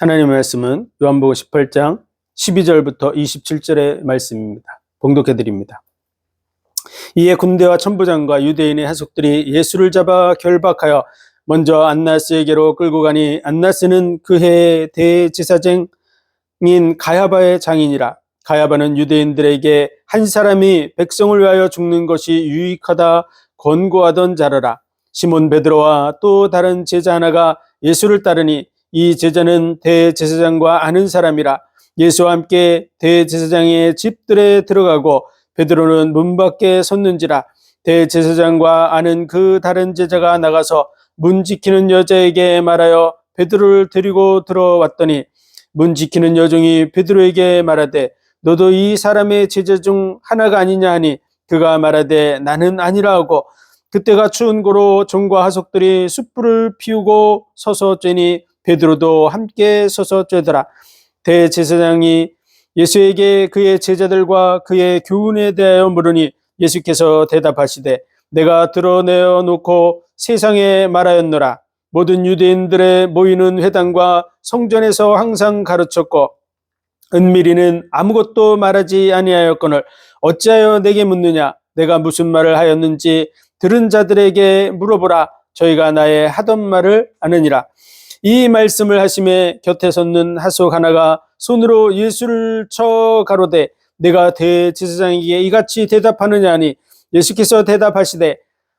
하나님의 말씀은 요한복음 18장 12절부터 27절의 말씀입니다. 봉독해 드립니다. 이에 군대와 천부장과 유대인의 하속들이 예수를 잡아 결박하여 먼저 안나스에게로 끌고 가니 안나스는 그 해의 대제사장인 가야바의 장인이라. 가야바는 유대인들에게 한 사람이 백성을 위하여 죽는 것이 유익하다 권고하던 자라라. 시몬 베드로와 또 다른 제자 하나가 예수를 따르니 이 제자는 대제사장과 아는 사람이라. 예수와 함께 대제사장의 집들에 들어가고 베드로는 문 밖에 섰는지라. 대제사장과 아는 그 다른 제자가 나가서 문 지키는 여자에게 말하여 베드로를 데리고 들어왔더니 문 지키는 여종이 베드로에게 말하되 너도 이 사람의 제자 중 하나가 아니냐 하니 그가 말하되 나는 아니라 하고 그때가 추운 고로 종과 하속들이 숯불을 피우고 서서 쬐니 베드로도 함께 서서 쬐더라. 대제사장이 예수에게 그의 제자들과 그의 교훈에 대하여 물으니 예수께서 대답하시되 내가 드러내어 놓고 세상에 말하였노라. 모든 유대인들의 모이는 회당과 성전에서 항상 가르쳤고 은밀히는 아무것도 말하지 아니하였거늘 어찌하여 내게 묻느냐. 내가 무슨 말을 하였는지 들은 자들에게 물어보라. 저희가 나의 하던 말을 아느니라. 이 말씀을 하심에 곁에 섰는 하속 하나가 손으로 예수를 쳐 가로되 내가 대제사장에게 이같이 대답하느냐 하니 예수께서 대답하시되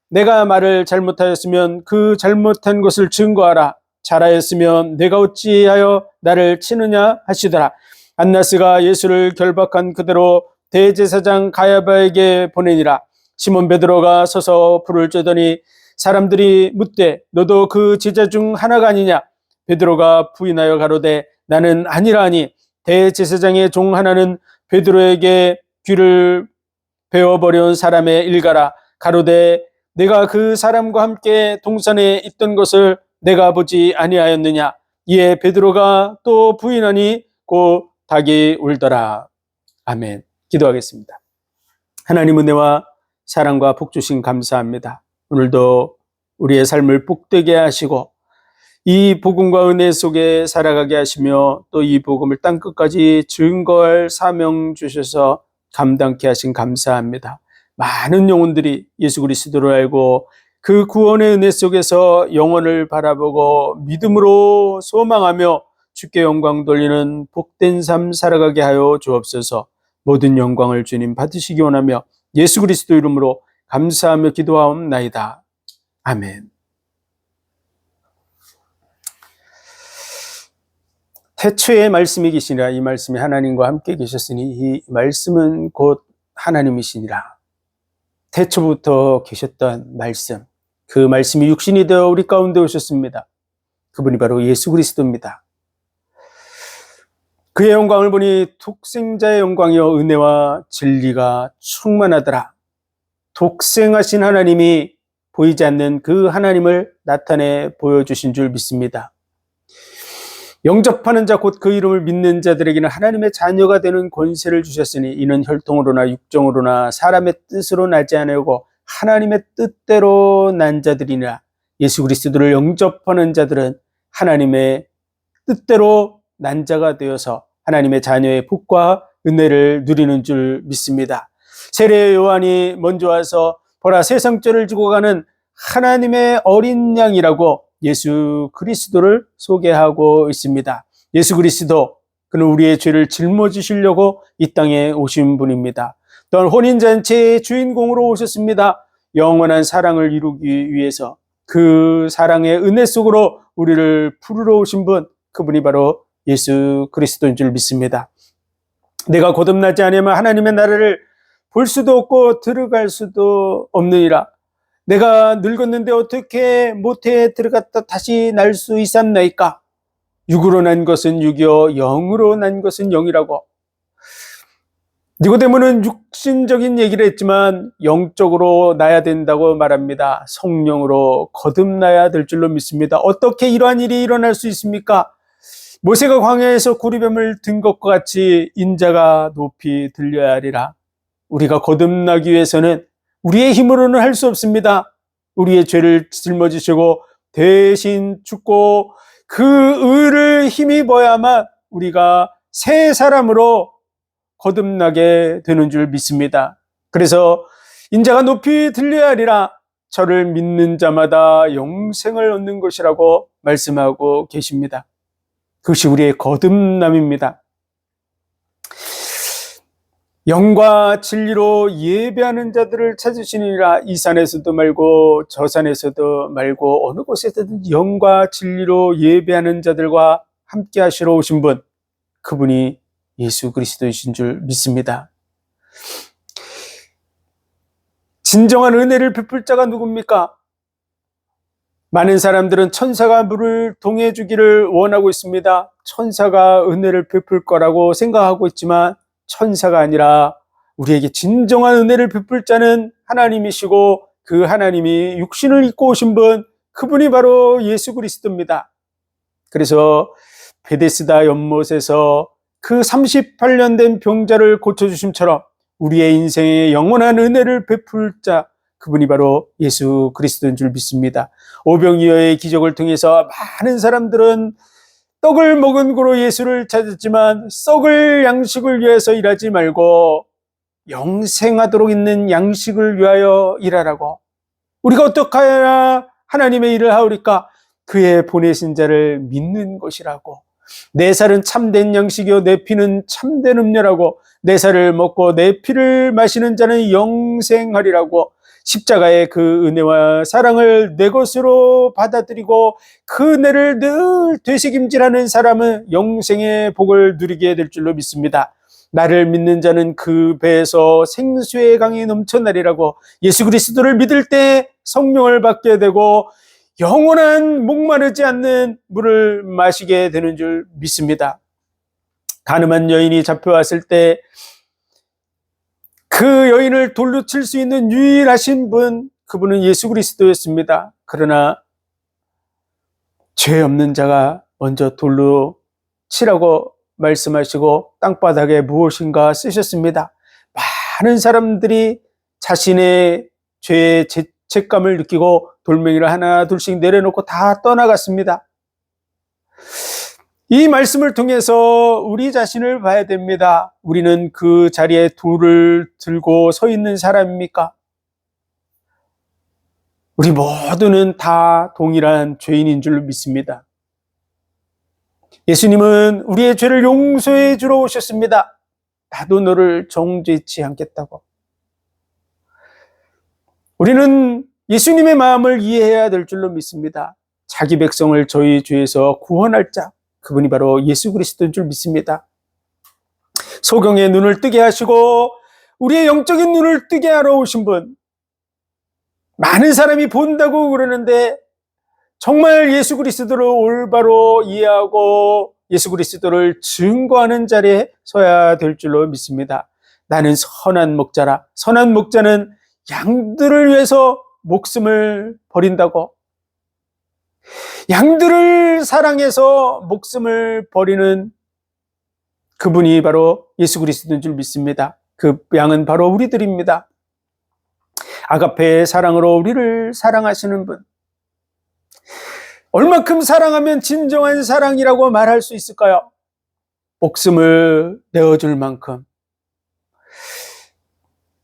내가 말을 잘못하였으면 그 잘못한 것을 증거하라. 잘하였으면 내가 어찌하여 나를 치느냐 하시더라. 안나스가 예수를 결박한 그대로 대제사장 가야바에게 보내니라. 시몬 베드로가 서서 불을 쬐더니 사람들이 묻되 너도 그 제자 중 하나가 아니냐. 베드로가 부인하여 가로되 나는 아니라 하니 대제사장의 종 하나는 베드로에게 귀를 베어버려온 사람의 일가라. 가로되 내가 그 사람과 함께 동산에 있던 것을 내가 보지 아니하였느냐. 이에 베드로가 또 부인하니 곧 닭이 울더라. 아멘. 기도하겠습니다. 하나님 은혜와 사랑과 복 주신 감사합니다. 오늘도 우리의 삶을 복되게 하시고 이 복음과 은혜 속에 살아가게 하시며 또 이 복음을 땅끝까지 증거할 사명 주셔서 감당케 하신 감사합니다. 많은 영혼들이 예수 그리스도를 알고 그 구원의 은혜 속에서 영혼을 바라보고 믿음으로 소망하며 주께 영광 돌리는 복된 삶 살아가게 하여 주옵소서. 모든 영광을 주님 받으시기 원하며 예수 그리스도 이름으로 감사하며 기도하옵나이다. 아멘. 태초에 말씀이 계시니라. 이 말씀이 하나님과 함께 계셨으니 이 말씀은 곧 하나님이시니라. 태초부터 계셨던 말씀, 그 말씀이 육신이 되어 우리 가운데 오셨습니다. 그분이 바로 예수 그리스도입니다. 그의 영광을 보니 독생자의 영광이요 은혜와 진리가 충만하더라. 독생하신 하나님이 보이지 않는 그 하나님을 나타내 보여주신 줄 믿습니다. 영접하는 자 곧 그 이름을 믿는 자들에게는 하나님의 자녀가 되는 권세를 주셨으니 이는 혈통으로나 육정으로나 사람의 뜻으로 나지 아니하고 하나님의 뜻대로 난 자들이나. 예수 그리스도를 영접하는 자들은 하나님의 뜻대로 난 자가 되어서 하나님의 자녀의 복과 은혜를 누리는 줄 믿습니다. 세례 요한이 먼저 와서 보라 세상 죄를 지고 가는 하나님의 어린 양이라고 예수 그리스도를 소개하고 있습니다. 예수 그리스도, 그는 우리의 죄를 짊어지시려고 이 땅에 오신 분입니다. 또한 혼인잔치의 주인공으로 오셨습니다. 영원한 사랑을 이루기 위해서 그 사랑의 은혜 속으로 우리를 부르러 오신 분, 그분이 바로 예수 그리스도인 줄 믿습니다. 내가 거듭나지 않으면 하나님의 나라를 볼 수도 없고 들어갈 수도 없느니라. 내가 늙었는데 어떻게 모태에 들어갔다 다시 날 수 있었나이까? 육으로 난 것은 육이요 영으로 난 것은 영이라고. 니고데모는 육신적인 얘기를 했지만 영적으로 나야 된다고 말합니다. 성령으로 거듭나야 될 줄로 믿습니다. 어떻게 이러한 일이 일어날 수 있습니까? 모세가 광야에서 구리뱀을 든 것과 같이 인자가 높이 들려야 하리라. 우리가 거듭나기 위해서는 우리의 힘으로는 할 수 없습니다. 우리의 죄를 짊어지시고 대신 죽고 그 의를 힘입어야만 우리가 새 사람으로 거듭나게 되는 줄 믿습니다. 그래서 인자가 높이 들려야 하리라, 저를 믿는 자마다 영생을 얻는 것이라고 말씀하고 계십니다. 그것이 우리의 거듭남입니다. 영과 진리로 예배하는 자들을 찾으시니라. 이 산에서도 말고 저 산에서도 말고 어느 곳에서든 영과 진리로 예배하는 자들과 함께 하시러 오신 분, 그분이 예수 그리스도이신 줄 믿습니다. 진정한 은혜를 베풀 자가 누굽니까? 많은 사람들은 천사가 물을 동해 주기를 원하고 있습니다. 천사가 은혜를 베풀 거라고 생각하고 있지만 천사가 아니라 우리에게 진정한 은혜를 베풀 자는 하나님이시고, 그 하나님이 육신을 입고 오신 분, 그분이 바로 예수 그리스도입니다. 그래서 베데스다 연못에서 그 38년 된 병자를 고쳐주심처럼 우리의 인생에 영원한 은혜를 베풀 자, 그분이 바로 예수 그리스도인 줄 믿습니다. 오병이어의 기적을 통해서 많은 사람들은 떡을 먹은 고로 예수를 찾았지만 썩을 양식을 위해서 일하지 말고 영생하도록 있는 양식을 위하여 일하라고. 우리가 어떻게 해야 하나님의 일을 하오리까? 그의 보내신 자를 믿는 것이라고. 내 살은 참된 양식이요 내 피는 참된 음료라고. 내 살을 먹고 내 피를 마시는 자는 영생하리라고. 십자가의 그 은혜와 사랑을 내 것으로 받아들이고 그 은혜를 늘 되새김질하는 사람은 영생의 복을 누리게 될 줄로 믿습니다. 나를 믿는 자는 그 배에서 생수의 강이 넘쳐나리라고. 예수 그리스도를 믿을 때 성령을 받게 되고 영원한 목마르지 않는 물을 마시게 되는 줄 믿습니다. 가늠한 여인이 잡혀왔을 때 그 여인을 돌로 칠 수 있는 유일하신 분, 그분은 예수 그리스도였습니다. 그러나 죄 없는 자가 먼저 돌로 치라고 말씀하시고 땅바닥에 무엇인가 쓰셨습니다. 많은 사람들이 자신의 죄의 죄책감을 느끼고 돌멩이를 하나 둘씩 내려놓고 다 떠나갔습니다. 이 말씀을 통해서 우리 자신을 봐야 됩니다. 우리는 그 자리에 돌을 들고 서 있는 사람입니까? 우리 모두는 다 동일한 죄인인 줄 믿습니다. 예수님은 우리의 죄를 용서해 주러 오셨습니다. 나도 너를 정죄치 않겠다고. 우리는 예수님의 마음을 이해해야 될 줄로 믿습니다. 자기 백성을 저희 죄에서 구원할 자, 그분이 바로 예수 그리스도인 줄 믿습니다. 소경의 눈을 뜨게 하시고 우리의 영적인 눈을 뜨게 하러 오신 분, 많은 사람이 본다고 그러는데 정말 예수 그리스도를 올바로 이해하고 예수 그리스도를 증거하는 자리에 서야 될 줄로 믿습니다. 나는 선한 목자라. 선한 목자는 양들을 위해서 목숨을 버린다고. 양들을 사랑해서 목숨을 버리는 그분이 바로 예수 그리스도인 줄 믿습니다. 그 양은 바로 우리들입니다. 아가페의 사랑으로 우리를 사랑하시는 분. 얼마큼 사랑하면 진정한 사랑이라고 말할 수 있을까요? 목숨을 내어줄 만큼.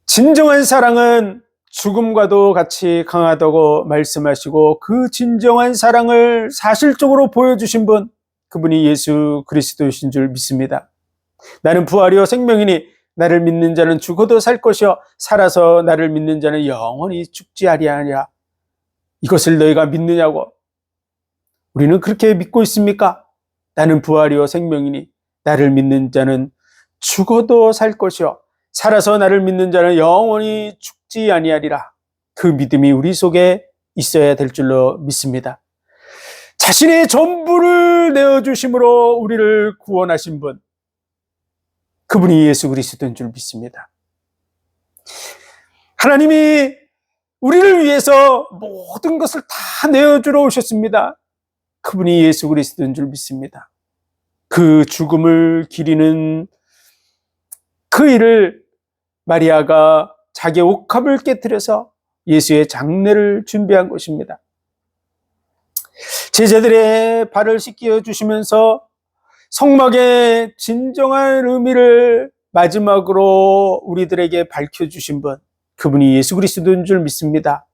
진정한 사랑은 죽음과도 같이 강하다고 말씀하시고 그 진정한 사랑을 사실적으로 보여주신 분, 그분이 예수 그리스도이신 줄 믿습니다. 나는 부활이요 생명이니 나를 믿는 자는 죽어도 살 것이요 살아서 나를 믿는 자는 영원히 죽지 아니하리라. 이것을 너희가 믿느냐고. 우리는 그렇게 믿고 있습니까? 나는 부활이요 생명이니 나를 믿는 자는 죽어도 살 것이요 살아서 나를 믿는 자는 영원히 죽지 아니하리라. 그 믿음이 우리 속에 있어야 될 줄로 믿습니다. 자신의 전부를 내어주심으로 우리를 구원하신 분, 그분이 예수 그리스도인 줄 믿습니다. 하나님이 우리를 위해서 모든 것을 다 내어주러 오셨습니다. 그분이 예수 그리스도인 줄 믿습니다. 그 죽음을 기리는 그 일을 마리아가 자기의 옥합을 깨뜨려서 예수의 장례를 준비한 것입니다. 제자들의 발을 씻겨 주시면서 성막의 진정한 의미를 마지막으로 우리들에게 밝혀주신 분, 그분이 예수 그리스도인 줄 믿습니다.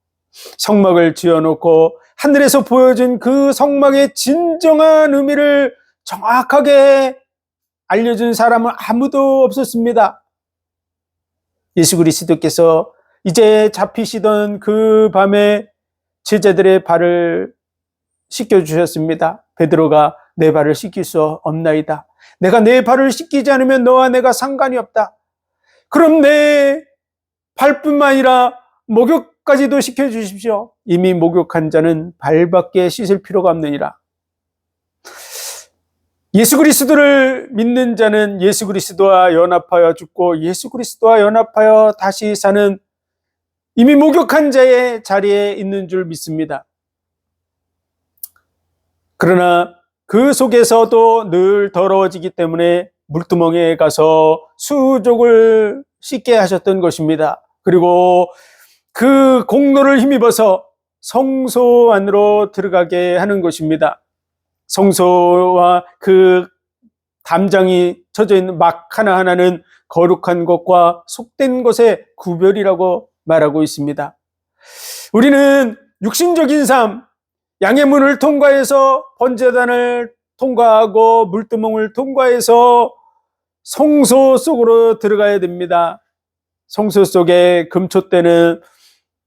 성막을 지어놓고 하늘에서 보여준 그 성막의 진정한 의미를 정확하게 알려준 사람은 아무도 없었습니다. 예수 그리스도께서 이제 잡히시던 그 밤에 제자들의 발을 씻겨주셨습니다. 베드로가 내 발을 씻길 수 없나이다. 내가 내 발을 씻기지 않으면 너와 내가 상관이 없다. 그럼 내 발뿐만 아니라 목욕까지도 시켜주십시오. 이미 목욕한 자는 발밖에 씻을 필요가 없느니라. 예수 그리스도를 믿는 자는 예수 그리스도와 연합하여 죽고 예수 그리스도와 연합하여 다시 사는 이미 목욕한 자의 자리에 있는 줄 믿습니다. 그러나 그 속에서도 늘 더러워지기 때문에 물두멍에 가서 수족을 씻게 하셨던 것입니다. 그리고 그 공로를 힘입어서 성소 안으로 들어가게 하는 것입니다. 성소와 그 담장이 쳐져 있는 막 하나하나는 거룩한 것과 속된 것의 구별이라고 말하고 있습니다. 우리는 육신적인 삶, 양의 문을 통과해서 번제단을 통과하고 물두멍을 통과해서 성소 속으로 들어가야 됩니다. 성소 속에 금초대는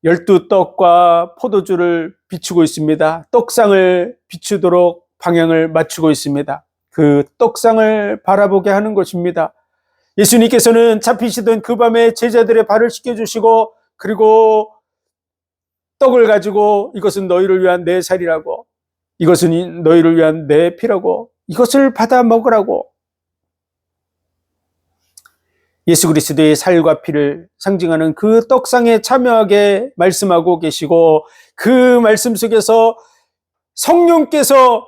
12떡과 포도주를 비추고 있습니다. 떡상을 비추도록 방향을 맞추고 있습니다. 그 떡상을 바라보게 하는 것입니다. 예수님께서는 잡히시던 그 밤에 제자들의 발을 씻겨주시고 그리고 떡을 가지고 이것은 너희를 위한 내 살이라고, 이것은 너희를 위한 내 피라고, 이것을 받아 먹으라고 예수 그리스도의 살과 피를 상징하는 그 떡상에 참여하게 말씀하고 계시고, 그 말씀 속에서 성령께서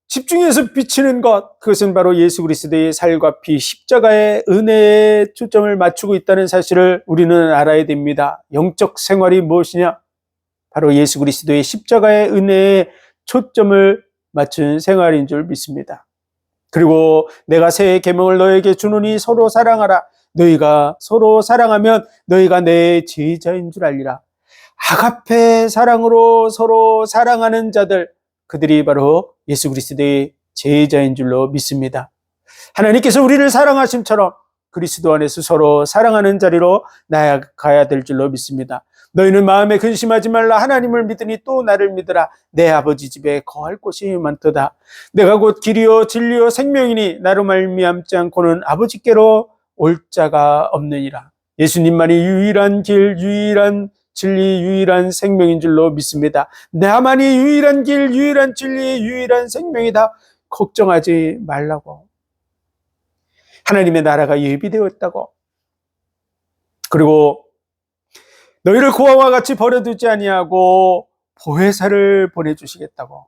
집중해서 비치는 것, 그것은 바로 예수 그리스도의 살과 피, 십자가의 은혜에 초점을 맞추고 있다는 사실을 우리는 알아야 됩니다. 영적 생활이 무엇이냐? 바로 예수 그리스도의 십자가의 은혜에 초점을 맞춘 생활인 줄 믿습니다. 그리고 내가 새 계명을 너에게 주노니 서로 사랑하라. 너희가 서로 사랑하면 너희가 내 제자인 줄 알리라. 아가페 사랑으로 서로 사랑하는 자들, 그들이 바로 예수 그리스도의 제자인 줄로 믿습니다. 하나님께서 우리를 사랑하심처럼 그리스도 안에서 서로 사랑하는 자리로 나아가야 될 줄로 믿습니다. 너희는 마음에 근심하지 말라. 하나님을 믿으니 또 나를 믿으라. 내 아버지 집에 거할 곳이 많도다. 내가 곧 길이요 진리요 생명이니 나로 말미암지 않고는 아버지께로 올 자가 없느니라. 예수님만이 유일한 길, 유일한 진리, 유일한 생명인 줄로 믿습니다. 나만이 유일한 길, 유일한 진리, 유일한 생명이다. 걱정하지 말라고. 하나님의 나라가 예비되었다고. 그리고 너희를 고아와 같이 버려두지 아니하고 보혜사를 보내주시겠다고.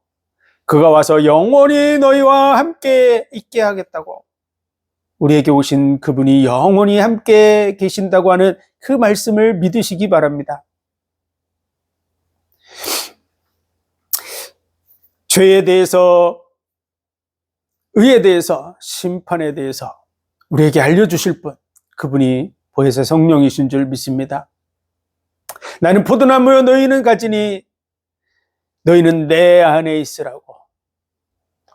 그가 와서 영원히 너희와 함께 있게 하겠다고. 우리에게 오신 그분이 영원히 함께 계신다고 하는 그 말씀을 믿으시기 바랍니다. 죄에 대해서, 의에 대해서, 심판에 대해서 우리에게 알려주실 분, 그분이 보혜사 성령이신 줄 믿습니다. 나는 포도나무여 너희는 가지니 너희는 내 안에 있으라고.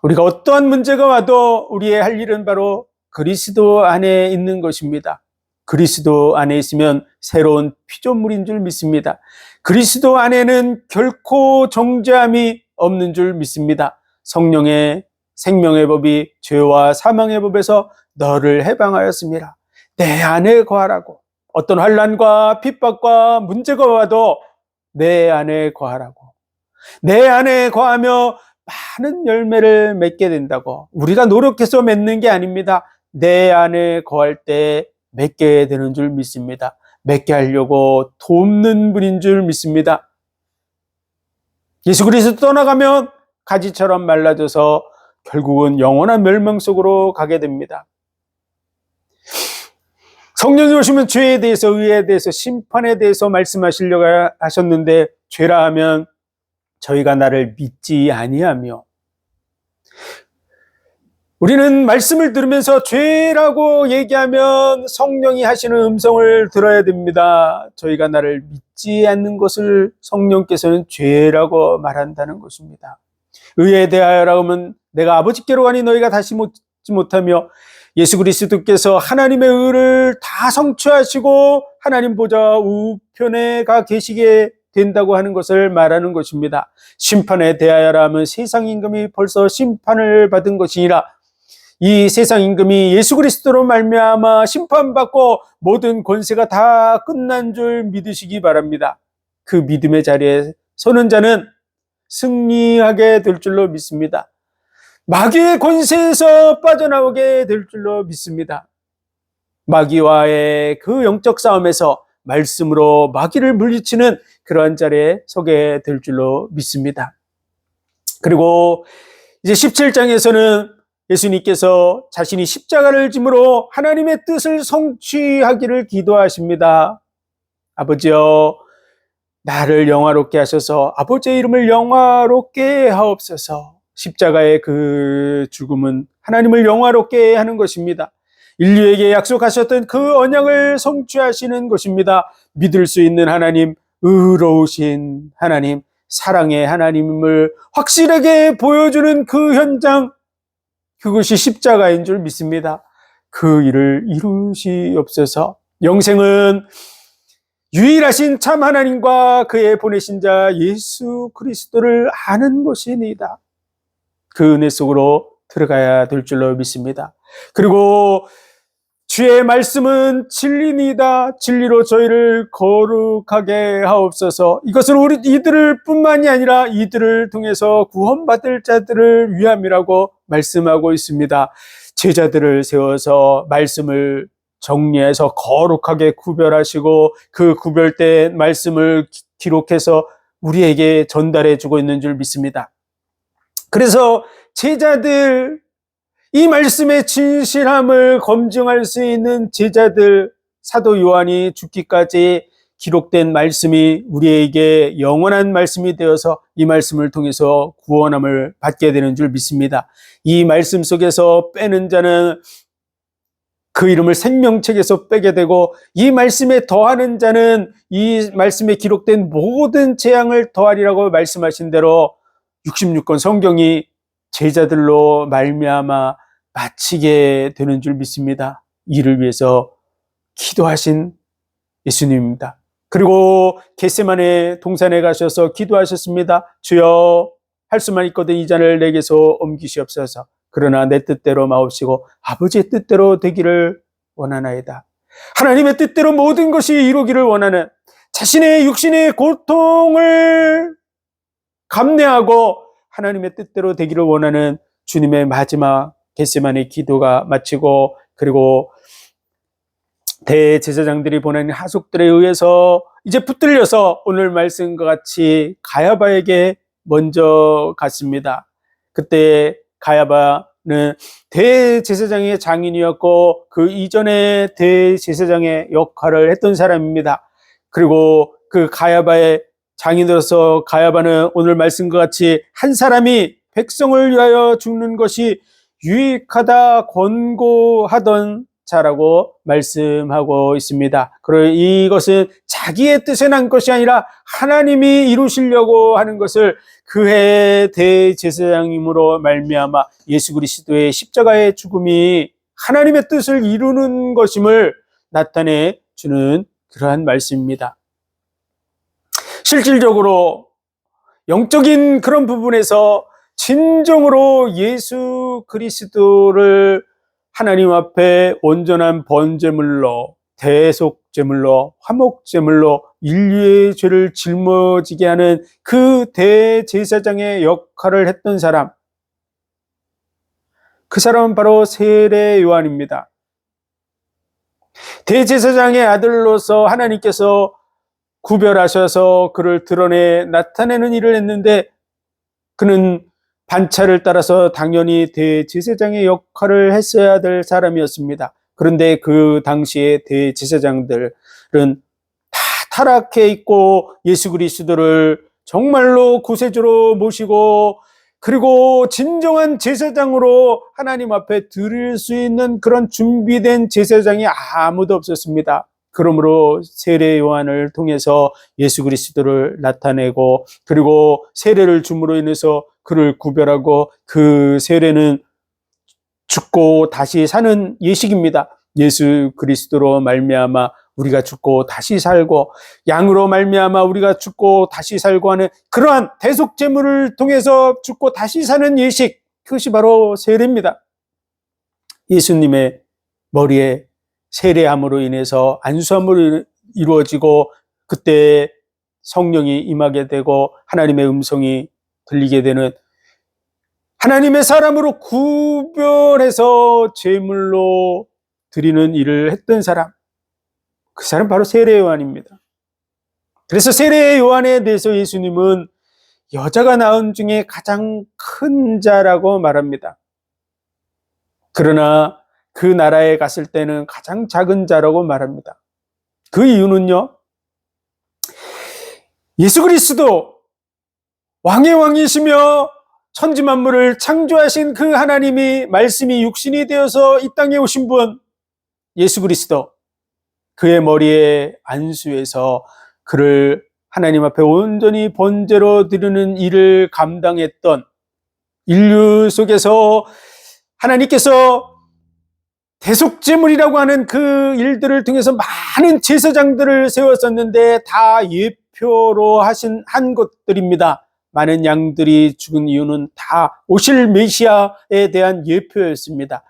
우리가 어떠한 문제가 와도 우리의 할 일은 바로 그리스도 안에 있는 것입니다. 그리스도 안에 있으면 새로운 피조물인 줄 믿습니다. 그리스도 안에는 결코 정죄함이 없는 줄 믿습니다. 성령의 생명의 법이 죄와 사망의 법에서 너를 해방하였습니다. 내 안에 거하라고. 어떤 환난과 핍박과 문제가 와도 내 안에 거하라고. 내 안에 거하며 많은 열매를 맺게 된다고. 우리가 노력해서 맺는 게 아닙니다. 내 안에 거할 때 맺게 되는 줄 믿습니다. 맺게 하려고 돕는 분인 줄 믿습니다. 예수 그리스도 떠나가면 가지처럼 말라져서 결국은 영원한 멸망 속으로 가게 됩니다. 성령이 오시면 죄에 대해서, 의에 대해서, 심판에 대해서 말씀하시려고 하셨는데, 죄라 하면 저희가 나를 믿지 아니하며, 우리는 말씀을 들으면서 죄라고 얘기하면 성령이 하시는 음성을 들어야 됩니다. 저희가 나를 믿지 않는 것을 성령께서는 죄라고 말한다는 것입니다. 의에 대하여라 하면 내가 아버지께로 가니 너희가 다시 오지 못하며, 예수 그리스도께서 하나님의 의를 다 성취하시고 하나님 보좌 우편에 가 계시게 된다고 하는 것을 말하는 것입니다. 심판에 대하여라 하면 세상 임금이 벌써 심판을 받은 것이니라. 이 세상 임금이 예수 그리스도로 말미암아 심판받고 모든 권세가 다 끝난 줄 믿으시기 바랍니다. 그 믿음의 자리에 서는 자는 승리하게 될 줄로 믿습니다. 마귀의 권세에서 빠져나오게 될 줄로 믿습니다. 마귀와의 그 영적 싸움에서 말씀으로 마귀를 물리치는 그러한 자리에 서게 될 줄로 믿습니다. 그리고 이제 17장에서는 예수님께서 자신이 십자가를 짐으로 하나님의 뜻을 성취하기를 기도하십니다. 아버지여, 나를 영화롭게 하셔서 아버지의 이름을 영화롭게 하옵소서. 십자가의 그 죽음은 하나님을 영화롭게 하는 것입니다. 인류에게 약속하셨던 그 언약을 성취하시는 것입니다. 믿을 수 있는 하나님, 의로우신 하나님, 사랑의 하나님을 확실하게 보여주는 그 현장, 그것이 십자가인 줄 믿습니다. 그 일을 이루시옵소서. 영생은 유일하신 참 하나님과 그의 보내신 자 예수 그리스도를 아는 것이니이다. 그 은혜 속으로 들어가야 될 줄로 믿습니다. 그리고 주의 말씀은 진리니이다. 진리로 저희를 거룩하게 하옵소서. 이것은 우리 이들을 뿐만이 아니라 이들을 통해서 구원받을 자들을 위함이라고 말씀하고 있습니다. 제자들을 세워서 말씀을 정리해서 거룩하게 구별하시고 그 구별된 말씀을 기록해서 우리에게 전달해 주고 있는 줄 믿습니다. 그래서 제자들, 이 말씀의 진실함을 검증할 수 있는 제자들, 사도 요한이 죽기까지 기록된 말씀이 우리에게 영원한 말씀이 되어서 이 말씀을 통해서 구원함을 받게 되는 줄 믿습니다. 이 말씀 속에서 빼는 자는 그 이름을 생명책에서 빼게 되고, 이 말씀에 더하는 자는 이 말씀에 기록된 모든 재앙을 더하리라고 말씀하신 대로 66권 성경이 제자들로 말미암아 마치게 되는 줄 믿습니다. 이를 위해서 기도하신 예수님입니다. 그리고 겟세마네 동산에 가셔서 기도하셨습니다. 주여, 할 수만 있거든 이 잔을 내게서 옮기시옵소서. 그러나 내 뜻대로 마옵시고 아버지의 뜻대로 되기를 원하나이다. 하나님의 뜻대로 모든 것이 이루기를 원하는, 자신의 육신의 고통을 감내하고 하나님의 뜻대로 되기를 원하는 주님의 마지막 겟세마네 기도가 마치고, 그리고 대제사장들이 보낸 하속들에 의해서 이제 붙들려서 오늘 말씀과 같이 가야바에게 먼저 갔습니다. 그때 가야바는 대제사장의 장인이었고 그 이전에 대제사장의 역할을 했던 사람입니다. 그리고 그 가야바의 장인으로서 가야바는 오늘 말씀과 같이 한 사람이 백성을 위하여 죽는 것이 유익하다 권고하던 자라고 말씀하고 있습니다. 그리고 이것은 자기의 뜻에 난 것이 아니라 하나님이 이루시려고 하는 것을 그의 대제사장임으로 말미암아 예수 그리스도의 십자가의 죽음이 하나님의 뜻을 이루는 것임을 나타내 주는 그러한 말씀입니다. 실질적으로 영적인 그런 부분에서 진정으로 예수 그리스도를 하나님 앞에 온전한 번제물로, 대속제물로, 화목제물로 인류의 죄를 짊어지게 하는 그 대제사장의 역할을 했던 사람, 그 사람은 바로 세례 요한입니다. 대제사장의 아들로서 하나님께서 구별하셔서 그를 드러내 나타내는 일을 했는데, 그는 반차를 따라서 당연히 대제사장의 역할을 했어야 될 사람이었습니다. 그런데 그 당시의 대제사장들은 다 타락해 있고 예수 그리스도를 정말로 구세주로 모시고 그리고 진정한 제사장으로 하나님 앞에 드릴 수 있는 그런 준비된 제사장이 아무도 없었습니다. 그러므로 세례 요한을 통해서 예수 그리스도를 나타내고 그리고 세례를 줌으로 인해서 그를 구별하고 그 세례는 죽고 다시 사는 예식입니다. 예수 그리스도로 말미암아 우리가 죽고 다시 살고 양으로 말미암아 우리가 죽고 다시 살고 하는 그러한 대속 제물을 통해서 죽고 다시 사는 예식, 그것이 바로 세례입니다. 예수님의 머리에 세례함으로 인해서 안수함으로 이루어지고 그때 성령이 임하게 되고 하나님의 음성이 들리게 되는 하나님의 사람으로 구별해서 제물로 드리는 일을 했던 사람, 그 사람 바로 세례 요한입니다. 그래서 세례 요한에 대해서 예수님은 여자가 낳은 중에 가장 큰 자라고 말합니다. 그러나 그 나라에 갔을 때는 가장 작은 자라고 말합니다. 그 이유는요, 예수 그리스도 왕의 왕이시며 천지 만물을 창조하신 그 하나님이 말씀이 육신이 되어서 이 땅에 오신 분 예수 그리스도, 그의 머리에 안수해서 그를 하나님 앞에 온전히 번제로 드리는 일을 감당했던 인류 속에서 하나님께서 대속제물이라고 하는 그 일들을 통해서 많은 제사장들을 세웠었는데 다 예표로 한 것들입니다. 많은 양들이 죽은 이유는 다 오실 메시아에 대한 예표였습니다.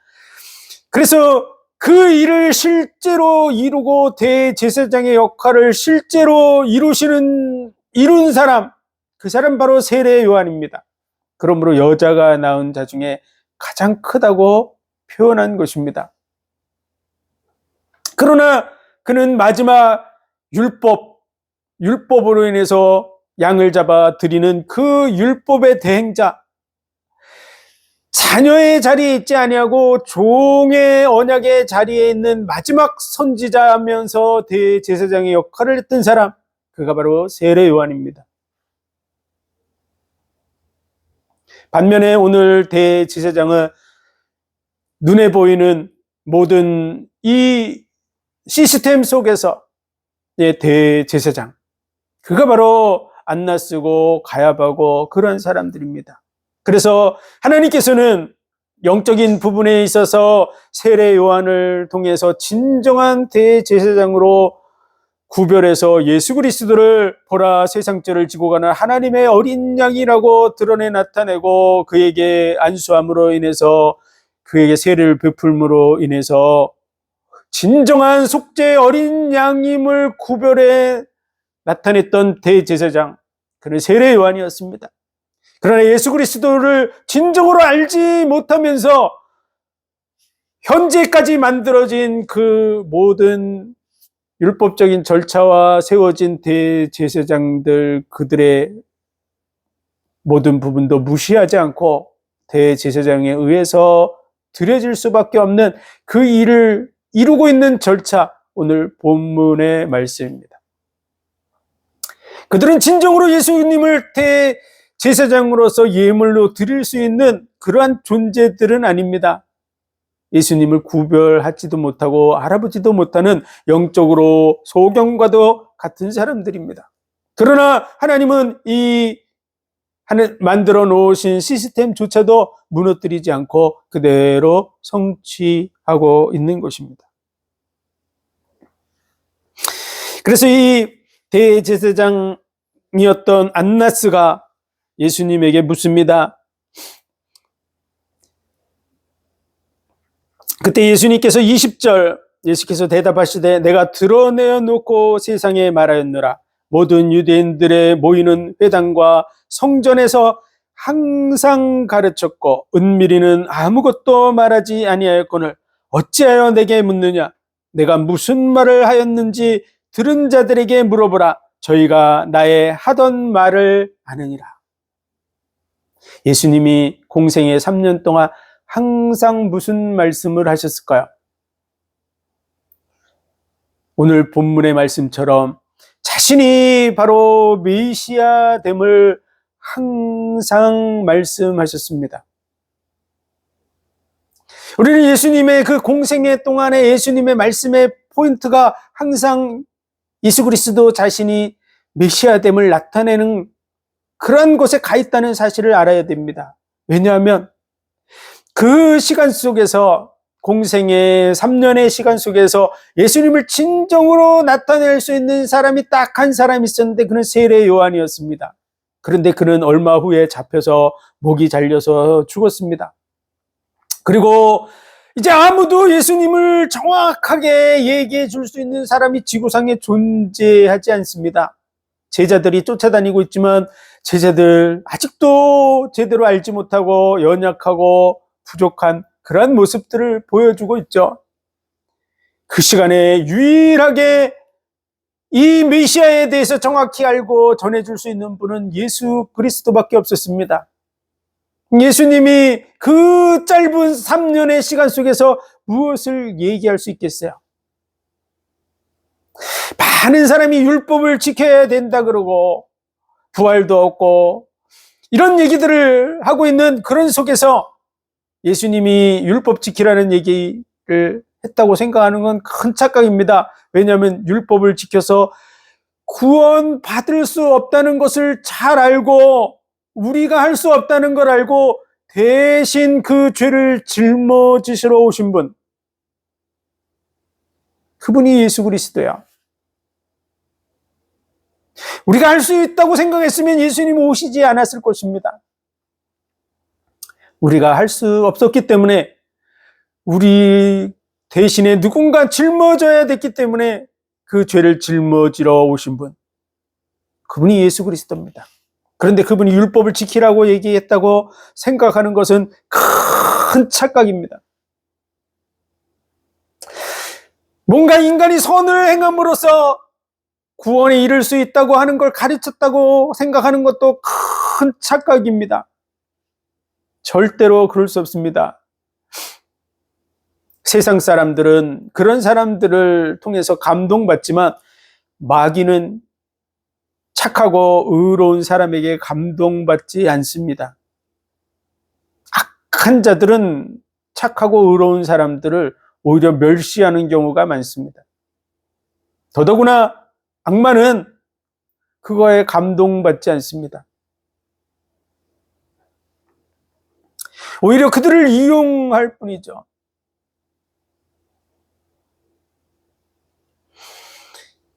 그래서 그 일을 실제로 이루고 대제사장의 역할을 실제로 이룬 사람, 그 사람 바로 세례 요한입니다. 그러므로 여자가 낳은 자 중에 가장 크다고 표현한 것입니다. 그러나 그는 마지막 율법으로 인해서 양을 잡아 드리는 그 율법의 대행자, 자녀의 자리에 있지 아니하고 종의 언약의 자리에 있는 마지막 선지자면서 대제사장의 역할을 했던 사람, 그가 바로 세례 요한입니다. 반면에 오늘 대제사장은 눈에 보이는 모든 이 시스템 속에서 대제사장, 그가 바로 안나스고 가야바고 그런 사람들입니다. 그래서 하나님께서는 영적인 부분에 있어서 세례 요한을 통해서 진정한 대제사장으로 구별해서 예수 그리스도를 보라 세상 죄를 지고 가는 하나님의 어린 양이라고 드러내 나타내고 그에게 안수함으로 인해서 그에게 세례를 베풀므로 인해서 진정한 속죄의 어린 양임을 구별해 나타냈던 대제사장, 그는 세례 요한이었습니다. 그러나 예수 그리스도를 진정으로 알지 못하면서 현재까지 만들어진 그 모든 율법적인 절차와 세워진 대제사장들, 그들의 모든 부분도 무시하지 않고 대제사장에 의해서 드려질 수밖에 없는 그 일을 이루고 있는 절차, 오늘 본문의 말씀입니다. 그들은 진정으로 예수님을 대제사장으로서 예물로 드릴 수 있는 그러한 존재들은 아닙니다. 예수님을 구별하지도 못하고 알아보지도 못하는 영적으로 소경과도 같은 사람들입니다. 그러나 하나님은 만들어 놓으신 시스템조차도 무너뜨리지 않고 그대로 성취하고 있는 것입니다. 그래서 이 대제사장이었던 안나스가 예수님에게 묻습니다. 그때 예수님께서 20절, 예수께서 대답하시되 내가 드러내어 놓고 세상에 말하였노라. 모든 유대인들의 모이는 회당과 성전에서 항상 가르쳤고 은밀히는 아무것도 말하지 아니하였거늘 어찌하여 내게 묻느냐? 내가 무슨 말을 하였는지 들은 자들에게 물어보라. 저희가 나의 하던 말을 아느니라. 예수님이 공생의 3년 동안 항상 무슨 말씀을 하셨을까요? 오늘 본문의 말씀처럼 자신이 바로 메시아됨을 항상 말씀하셨습니다. 우리는 예수님의 그 공생애 동안에 예수님의 말씀의 포인트가 항상 예수 그리스도 자신이 메시아됨을 나타내는 그런 곳에 가 있다는 사실을 알아야 됩니다. 왜냐하면 그 시간 속에서, 공생의 3년의 시간 속에서 예수님을 진정으로 나타낼 수 있는 사람이 딱 한 사람이 있었는데, 그는 세례 요한이었습니다. 그런데 그는 얼마 후에 잡혀서 목이 잘려서 죽었습니다. 그리고 이제 아무도 예수님을 정확하게 얘기해 줄 수 있는 사람이 지구상에 존재하지 않습니다. 제자들이 쫓아다니고 있지만 제자들 아직도 제대로 알지 못하고 연약하고 부족한 그런 모습들을 보여주고 있죠. 그 시간에 유일하게 이 메시아에 대해서 정확히 알고 전해줄 수 있는 분은 예수 그리스도밖에 없었습니다. 예수님이 그 짧은 3년의 시간 속에서 무엇을 얘기할 수 있겠어요? 많은 사람이 율법을 지켜야 된다 그러고 부활도 없고 이런 얘기들을 하고 있는 그런 속에서 예수님이 율법 지키라는 얘기를 했다고 생각하는 건 큰 착각입니다. 왜냐하면 율법을 지켜서 구원받을 수 없다는 것을 잘 알고, 우리가 할 수 없다는 걸 알고 대신 그 죄를 짊어지시러 오신 분, 그분이 예수 그리스도야. 우리가 할 수 있다고 생각했으면 예수님 오시지 않았을 것입니다. 우리가 할 수 없었기 때문에, 우리 대신에 누군가 짊어져야 됐기 때문에 그 죄를 짊어지러 오신 분, 그분이 예수 그리스도입니다. 그런데 그분이 율법을 지키라고 얘기했다고 생각하는 것은 큰 착각입니다. 뭔가 인간이 선을 행함으로써 구원에 이를 수 있다고 하는 걸 가르쳤다고 생각하는 것도 큰 착각입니다. 절대로 그럴 수 없습니다. 세상 사람들은 그런 사람들을 통해서 감동받지만, 마귀는 착하고 의로운 사람에게 감동받지 않습니다. 악한 자들은 착하고 의로운 사람들을 오히려 멸시하는 경우가 많습니다. 더더구나 악마는 그거에 감동받지 않습니다. 오히려 그들을 이용할 뿐이죠.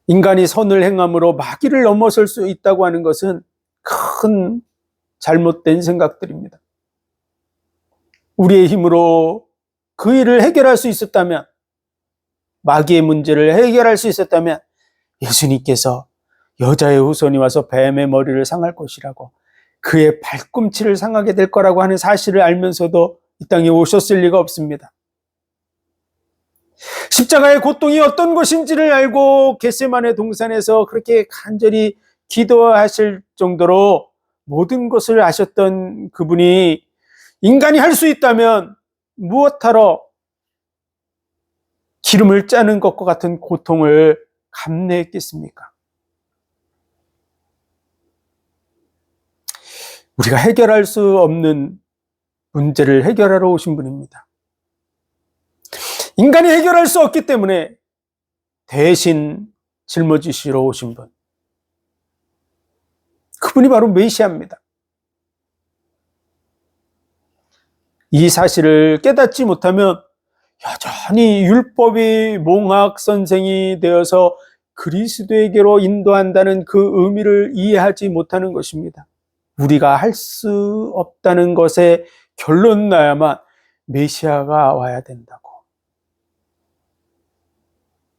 인간이 선을 행함으로 마귀를 넘어설 수 있다고 하는 것은 큰 잘못된 생각들입니다. 우리의 힘으로 그 일을 해결할 수 있었다면, 마귀의 문제를 해결할 수 있었다면 예수님께서 여자의 후손이 와서 뱀의 머리를 상할 것이라고, 그의 발꿈치를 상하게 될 거라고 하는 사실을 알면서도 이 땅에 오셨을 리가 없습니다. 십자가의 고통이 어떤 것인지를 알고 겟세마네 동산에서 그렇게 간절히 기도하실 정도로 모든 것을 아셨던 그분이 인간이 할 수 있다면 무엇하러 기름을 짜는 것과 같은 고통을 감내했겠습니까? 우리가 해결할 수 없는 문제를 해결하러 오신 분입니다. 인간이 해결할 수 없기 때문에 대신 짊어지시러 오신 분, 그분이 바로 메시아입니다. 이 사실을 깨닫지 못하면 여전히 율법이 몽학 선생이 되어서 그리스도에게로 인도한다는 그 의미를 이해하지 못하는 것입니다. 우리가 할 수 없다는 것에 결론 나야만 메시아가 와야 된다고,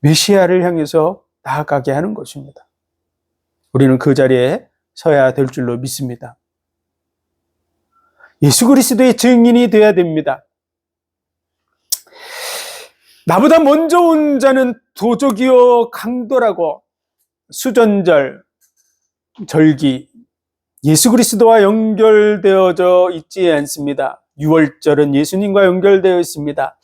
메시아를 향해서 나아가게 하는 것입니다. 우리는 그 자리에 서야 될 줄로 믿습니다. 예수 그리스도의 증인이 되어야 됩니다. 나보다 먼저 온 자는 도적이요 강도라고, 수전절, 절기, 예수 그리스도와 연결되어져 있지 않습니다. 유월절은 예수님과 연결되어 있습니다.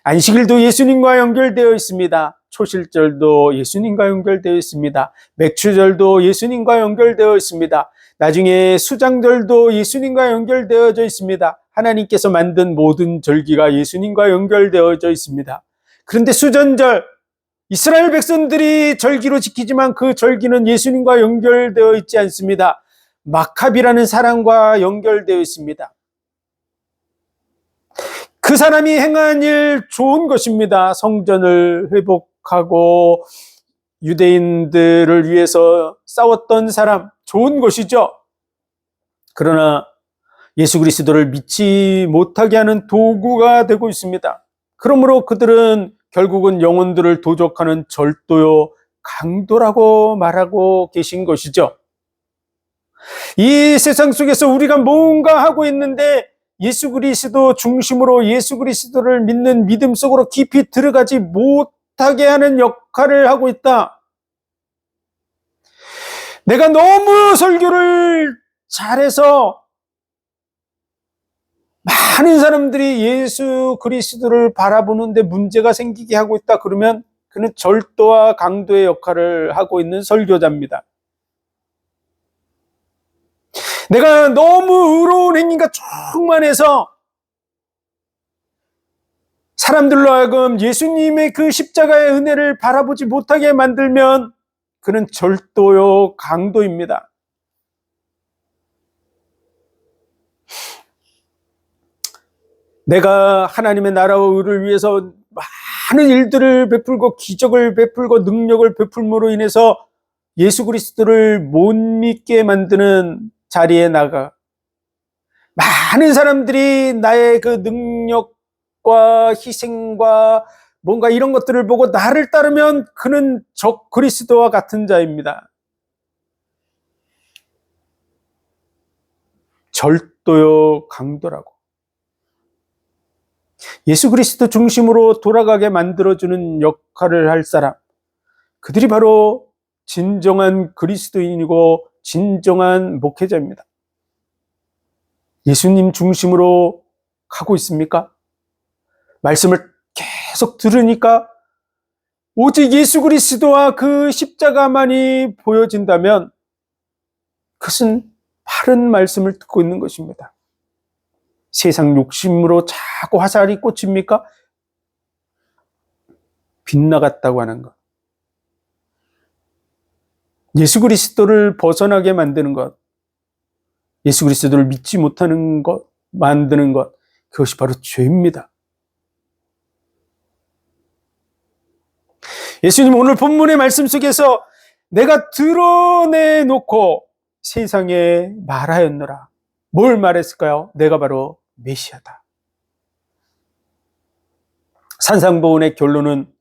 안식일도 예수님과 연결되어 있습니다. 초실절도 예수님과 연결되어 있습니다. 맥추절도 예수님과 연결되어 있습니다. 나중에 수장절도 예수님과 연결되어져 있습니다. 하나님께서 만든 모든 절기가 예수님과 연결되어져 있습니다. 그런데 수전절, 이스라엘 백성들이 절기로 지키지만 그 절기는 예수님과 연결되어 있지 않습니다. 마캅이라는 사람과 연결되어 있습니다. 그 사람이 행한 일 좋은 것입니다. 성전을 회복하고 유대인들을 위해서 싸웠던 사람, 좋은 것이죠. 그러나 예수 그리스도를 믿지 못하게 하는 도구가 되고 있습니다. 그러므로 그들은 결국은 영혼들을 도적하는 절도요, 강도라고 말하고 계신 것이죠. 이 세상 속에서 우리가 뭔가 하고 있는데 예수 그리스도 중심으로 예수 그리스도를 믿는 믿음 속으로 깊이 들어가지 못하게 하는 역할을 하고 있다. 내가 너무 설교를 잘해서 많은 사람들이 예수 그리스도를 바라보는데 문제가 생기게 하고 있다. 그러면 그는 절도와 강도의 역할을 하고 있는 설교자입니다. 내가 너무 의로운 행위가 충만해서 사람들로 하여금 예수님의 그 십자가의 은혜를 바라보지 못하게 만들면 그는 절도요, 강도입니다. 내가 하나님의 나라와 의를 위해서 많은 일들을 베풀고 기적을 베풀고 능력을 베풀므로 인해서 예수 그리스도를 못 믿게 만드는 자리에 나가 많은 사람들이 나의 그 능력과 희생과 뭔가 이런 것들을 보고 나를 따르면 그는 적 그리스도와 같은 자입니다. 절도요, 강도라고. 예수 그리스도 중심으로 돌아가게 만들어주는 역할을 할 사람, 그들이 바로 진정한 그리스도인이고 진정한 목회자입니다. 예수님 중심으로 가고 있습니까? 말씀을 계속 들으니까 오직 예수 그리스도와 그 십자가만이 보여진다면 그것은 바른 말씀을 듣고 있는 것입니다. 세상 욕심으로 자꾸 화살이 꽂힙니까? 빗나갔다고 하는 것. 예수 그리스도를 벗어나게 만드는 것, 예수 그리스도를 믿지 못하는 것, 만드는 것, 그것이 바로 죄입니다. 예수님 오늘 본문의 말씀 속에서 내가 드러내놓고 세상에 말하였노라. 뭘 말했을까요? 내가 바로 메시아다. 산상보훈의 결론은,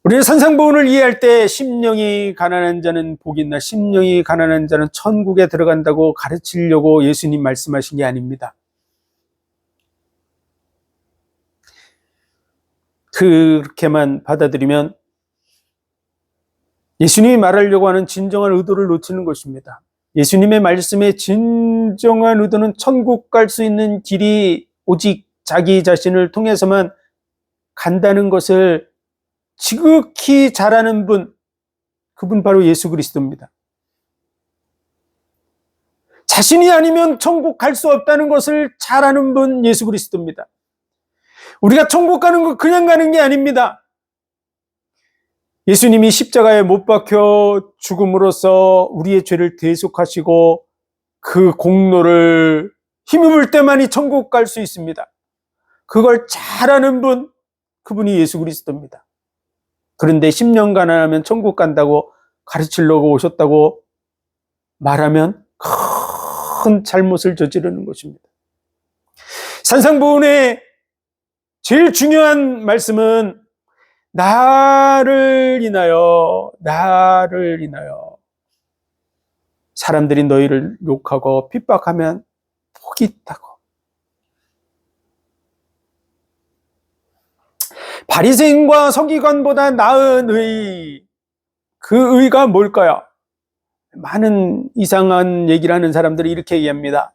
우리는 산상보훈을 이해할 때 심령이 가난한 자는 복이 있나, 심령이 가난한 자는 천국에 들어간다고 가르치려고 예수님 말씀하신 게 아닙니다. 그렇게만 받아들이면 예수님이 말하려고 하는 진정한 의도를 놓치는 것입니다. 예수님의 말씀의 진정한 의도는 천국 갈 수 있는 길이 오직 자기 자신을 통해서만 간다는 것을 지극히 잘 아는 분, 그분 바로 예수 그리스도입니다. 자신이 아니면 천국 갈 수 없다는 것을 잘 아는 분, 예수 그리스도입니다. 우리가 천국 가는 거 그냥 가는 게 아닙니다. 예수님이 십자가에 못 박혀 죽음으로써 우리의 죄를 대속하시고 그 공로를 힘입을 때만이 천국 갈 수 있습니다. 그걸 잘 아는 분, 그분이 예수 그리스도입니다. 그런데 10년 가난하면 천국 간다고 가르치려고 오셨다고 말하면 큰 잘못을 저지르는 것입니다. 산상보훈의 제일 중요한 말씀은 나를 인하여 사람들이 너희를 욕하고 핍박하면 복이 있다고. 바리새인과 서기관보다 나은 의, 그 의가 뭘까요? 많은 이상한 얘기를 하는 사람들이 이렇게 얘기합니다.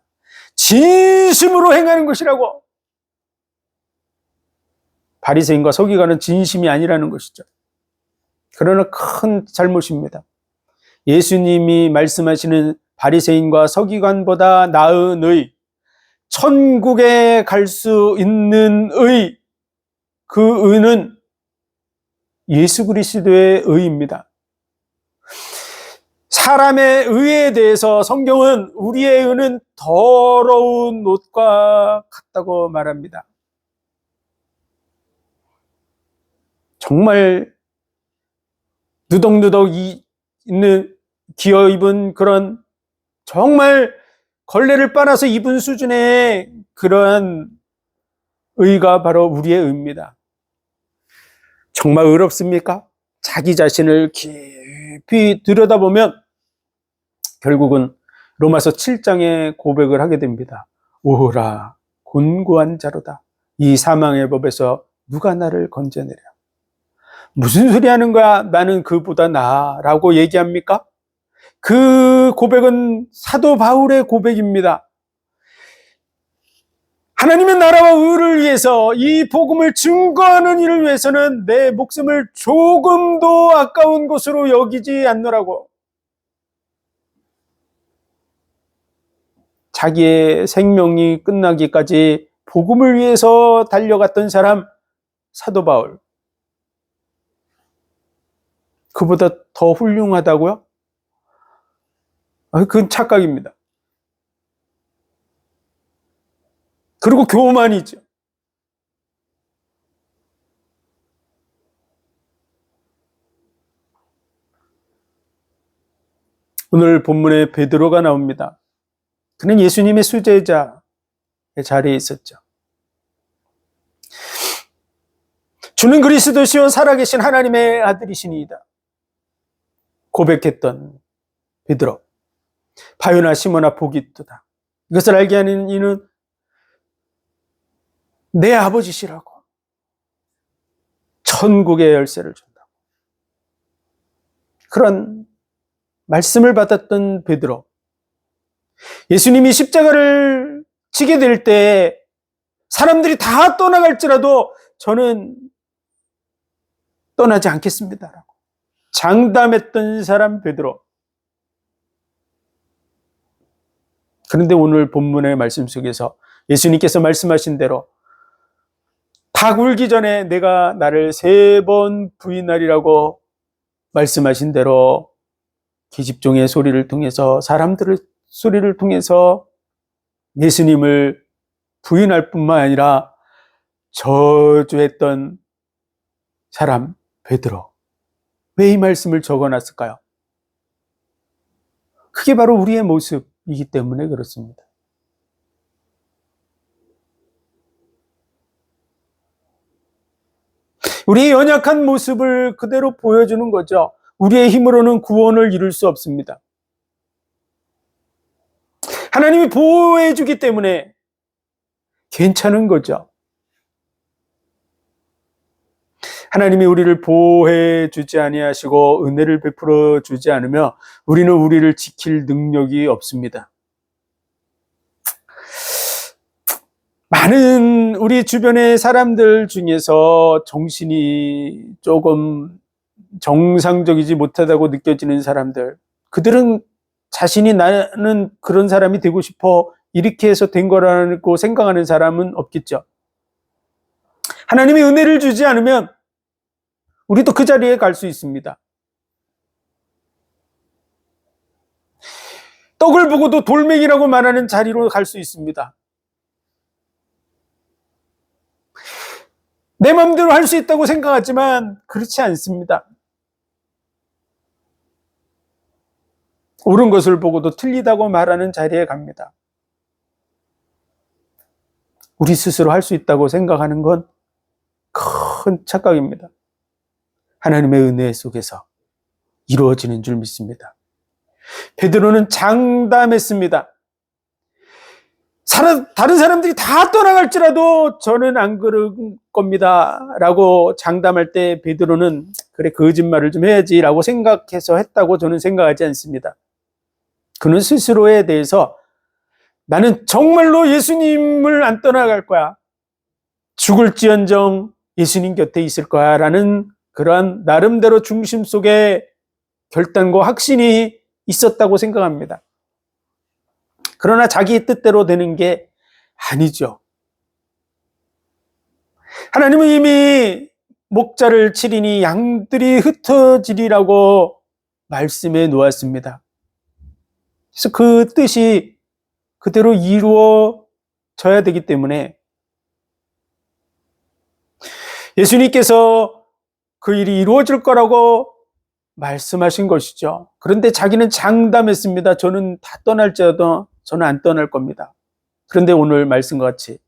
진심으로 행하는 것이라고. 바리새인과 서기관은 진심이 아니라는 것이죠. 그러나 큰 잘못입니다. 예수님이 말씀하시는 바리새인과 서기관보다 나은 의, 천국에 갈 수 있는 의, 그 의는 예수 그리스도의 의입니다. 사람의 의에 대해서 성경은 우리의 의는 더러운 옷과 같다고 말합니다. 정말 누덕누덕 있는 기어 입은 그런 정말 걸레를 빨아서 입은 수준의 그러한 의가 바로 우리의 의입니다. 정말 의롭습니까? 자기 자신을 깊이 들여다보면 결국은 로마서 7장에 고백을 하게 됩니다. 오호라 곤고한 자로다. 이 사망의 법에서 누가 나를 건져내랴. 무슨 소리 하는 거야? 나는 그보다 나라고 얘기합니까? 그 고백은 사도 바울의 고백입니다. 하나님의 나라와 의를 위해서 이 복음을 증거하는 일을 위해서는 내 목숨을 조금도 아까운 것으로 여기지 않노라고. 자기의 생명이 끝나기까지 복음을 위해서 달려갔던 사람 사도 바울. 그보다 더 훌륭하다고요? 그건 착각입니다. 그리고 교만이죠. 오늘 본문에 베드로가 나옵니다. 그는 예수님의 수제자의 자리에 있었죠. 주는 그리스도시요 살아계신 하나님의 아들이시니이다 고백했던 베드로. 바요나 시모나 복이 있도다. 이것을 알게 하는 이는 내 아버지시라고. 천국의 열쇠를 준다고. 그런 말씀을 받았던 베드로. 예수님이 십자가를 지게 될 때 사람들이 다 떠나갈지라도 저는 떠나지 않겠습니다라고 장담했던 사람 베드로. 그런데 오늘 본문의 말씀 속에서 예수님께서 말씀하신 대로 닭 울기 전에 내가 나를 3번 부인하리라고 말씀하신 대로 기집종의 소리를 통해서 사람들의 소리를 통해서 예수님을 부인할 뿐만 아니라 저주했던 사람 베드로. 왜 이 말씀을 적어놨을까요? 그게 바로 우리의 모습이기 때문에 그렇습니다. 우리의 연약한 모습을 그대로 보여주는 거죠. 우리의 힘으로는 구원을 이룰 수 없습니다. 하나님이 보호해 주기 때문에 괜찮은 거죠. 하나님이 우리를 보호해 주지 아니하시고 은혜를 베풀어 주지 않으면 우리는 우리를 지킬 능력이 없습니다. 많은 우리 주변의 사람들 중에서 정신이 조금 정상적이지 못하다고 느껴지는 사람들, 그들은 자신이 나는 그런 사람이 되고 싶어 이렇게 해서 된 거라고 생각하는 사람은 없겠죠. 하나님이 은혜를 주지 않으면 우리도 그 자리에 갈 수 있습니다. 떡을 보고도 돌멩이라고 말하는 자리로 갈 수 있습니다. 내 마음대로 할 수 있다고 생각하지만 그렇지 않습니다. 옳은 것을 보고도 틀리다고 말하는 자리에 갑니다. 우리 스스로 할 수 있다고 생각하는 건 큰 착각입니다. 하나님의 은혜 속에서 이루어지는 줄 믿습니다. 베드로는 장담했습니다. 다른 사람들이 다 떠나갈지라도 저는 안 그럴 겁니다 라고 장담할 때 베드로는 그래 거짓말을 좀 해야지 라고 생각해서 했다고 저는 생각하지 않습니다. 그는 스스로에 대해서 나는 정말로 예수님을 안 떠나갈 거야. 죽을지언정 예수님 곁에 있을 거야라는 그러한 나름대로 중심 속에 결단과 확신이 있었다고 생각합니다. 그러나 자기 뜻대로 되는 게 아니죠. 하나님은 이미 목자를 치리니 양들이 흩어지리라고 말씀해 놓았습니다. 그래서 그 뜻이 그대로 이루어져야 되기 때문에 예수님께서 그 일이 이루어질 거라고 말씀하신 것이죠. 그런데 자기는 장담했습니다. 저는 다 떠날지라도 저는 안 떠날 겁니다. 그런데 오늘 말씀과 같이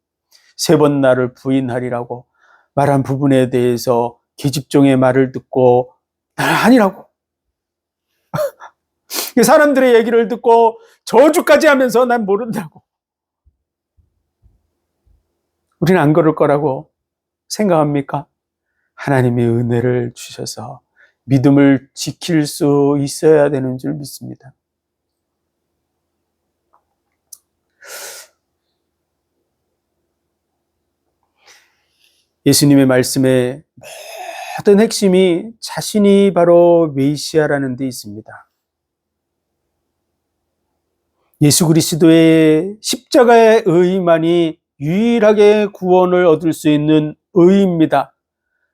3번 나를 부인하리라고 말한 부분에 대해서 계집종의 말을 듣고 아니라고 사람들의 얘기를 듣고 저주까지 하면서 난 모른다고, 우리는 안 그럴 거라고 생각합니까? 하나님의 은혜를 주셔서 믿음을 지킬 수 있어야 되는 줄 믿습니다. 예수님의 말씀의 모든 핵심이 자신이 바로 메시아라는 데 있습니다. 예수 그리스도의 십자가의 의만이 유일하게 구원을 얻을 수 있는 의입니다.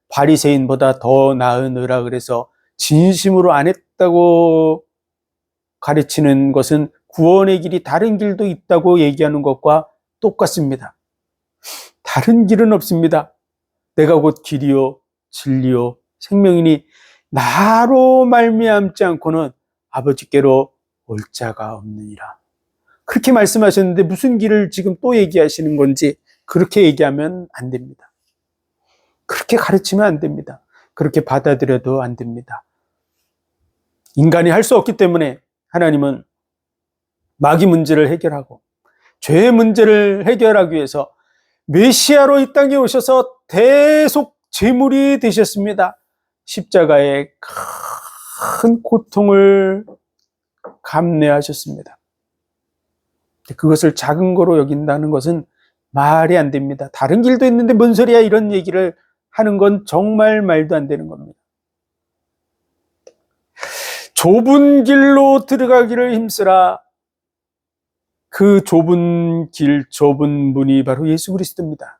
바리새인보다 더 나은 의라 그래서 진심으로 안 했다고 가르치는 것은 구원의 길이 다른 길도 있다고 얘기하는 것과 똑같습니다. 다른 길은 없습니다. 내가 곧 길이요 진리요 생명이니 나로 말미암지 않고는 아버지께로 올 자가 없느니라. 그렇게 말씀하셨는데 무슨 길을 지금 또 얘기하시는 건지 그렇게 얘기하면 안 됩니다. 그렇게 가르치면 안 됩니다. 그렇게 받아들여도 안 됩니다. 인간이 할 수 없기 때문에 하나님은 마귀 문제를 해결하고 죄의 문제를 해결하기 위해서 메시아로 이 땅에 오셔서 대속 제물이 되셨습니다. 십자가의 큰 고통을 감내하셨습니다. 그것을 작은 거로 여긴다는 것은 말이 안 됩니다. 다른 길도 있는데 뭔 소리야 이런 얘기를 하는 건 정말 말도 안 되는 겁니다. 좁은 길로 들어가기를 힘쓰라. 그 좁은 길, 좁은 문이 바로 예수 그리스도입니다.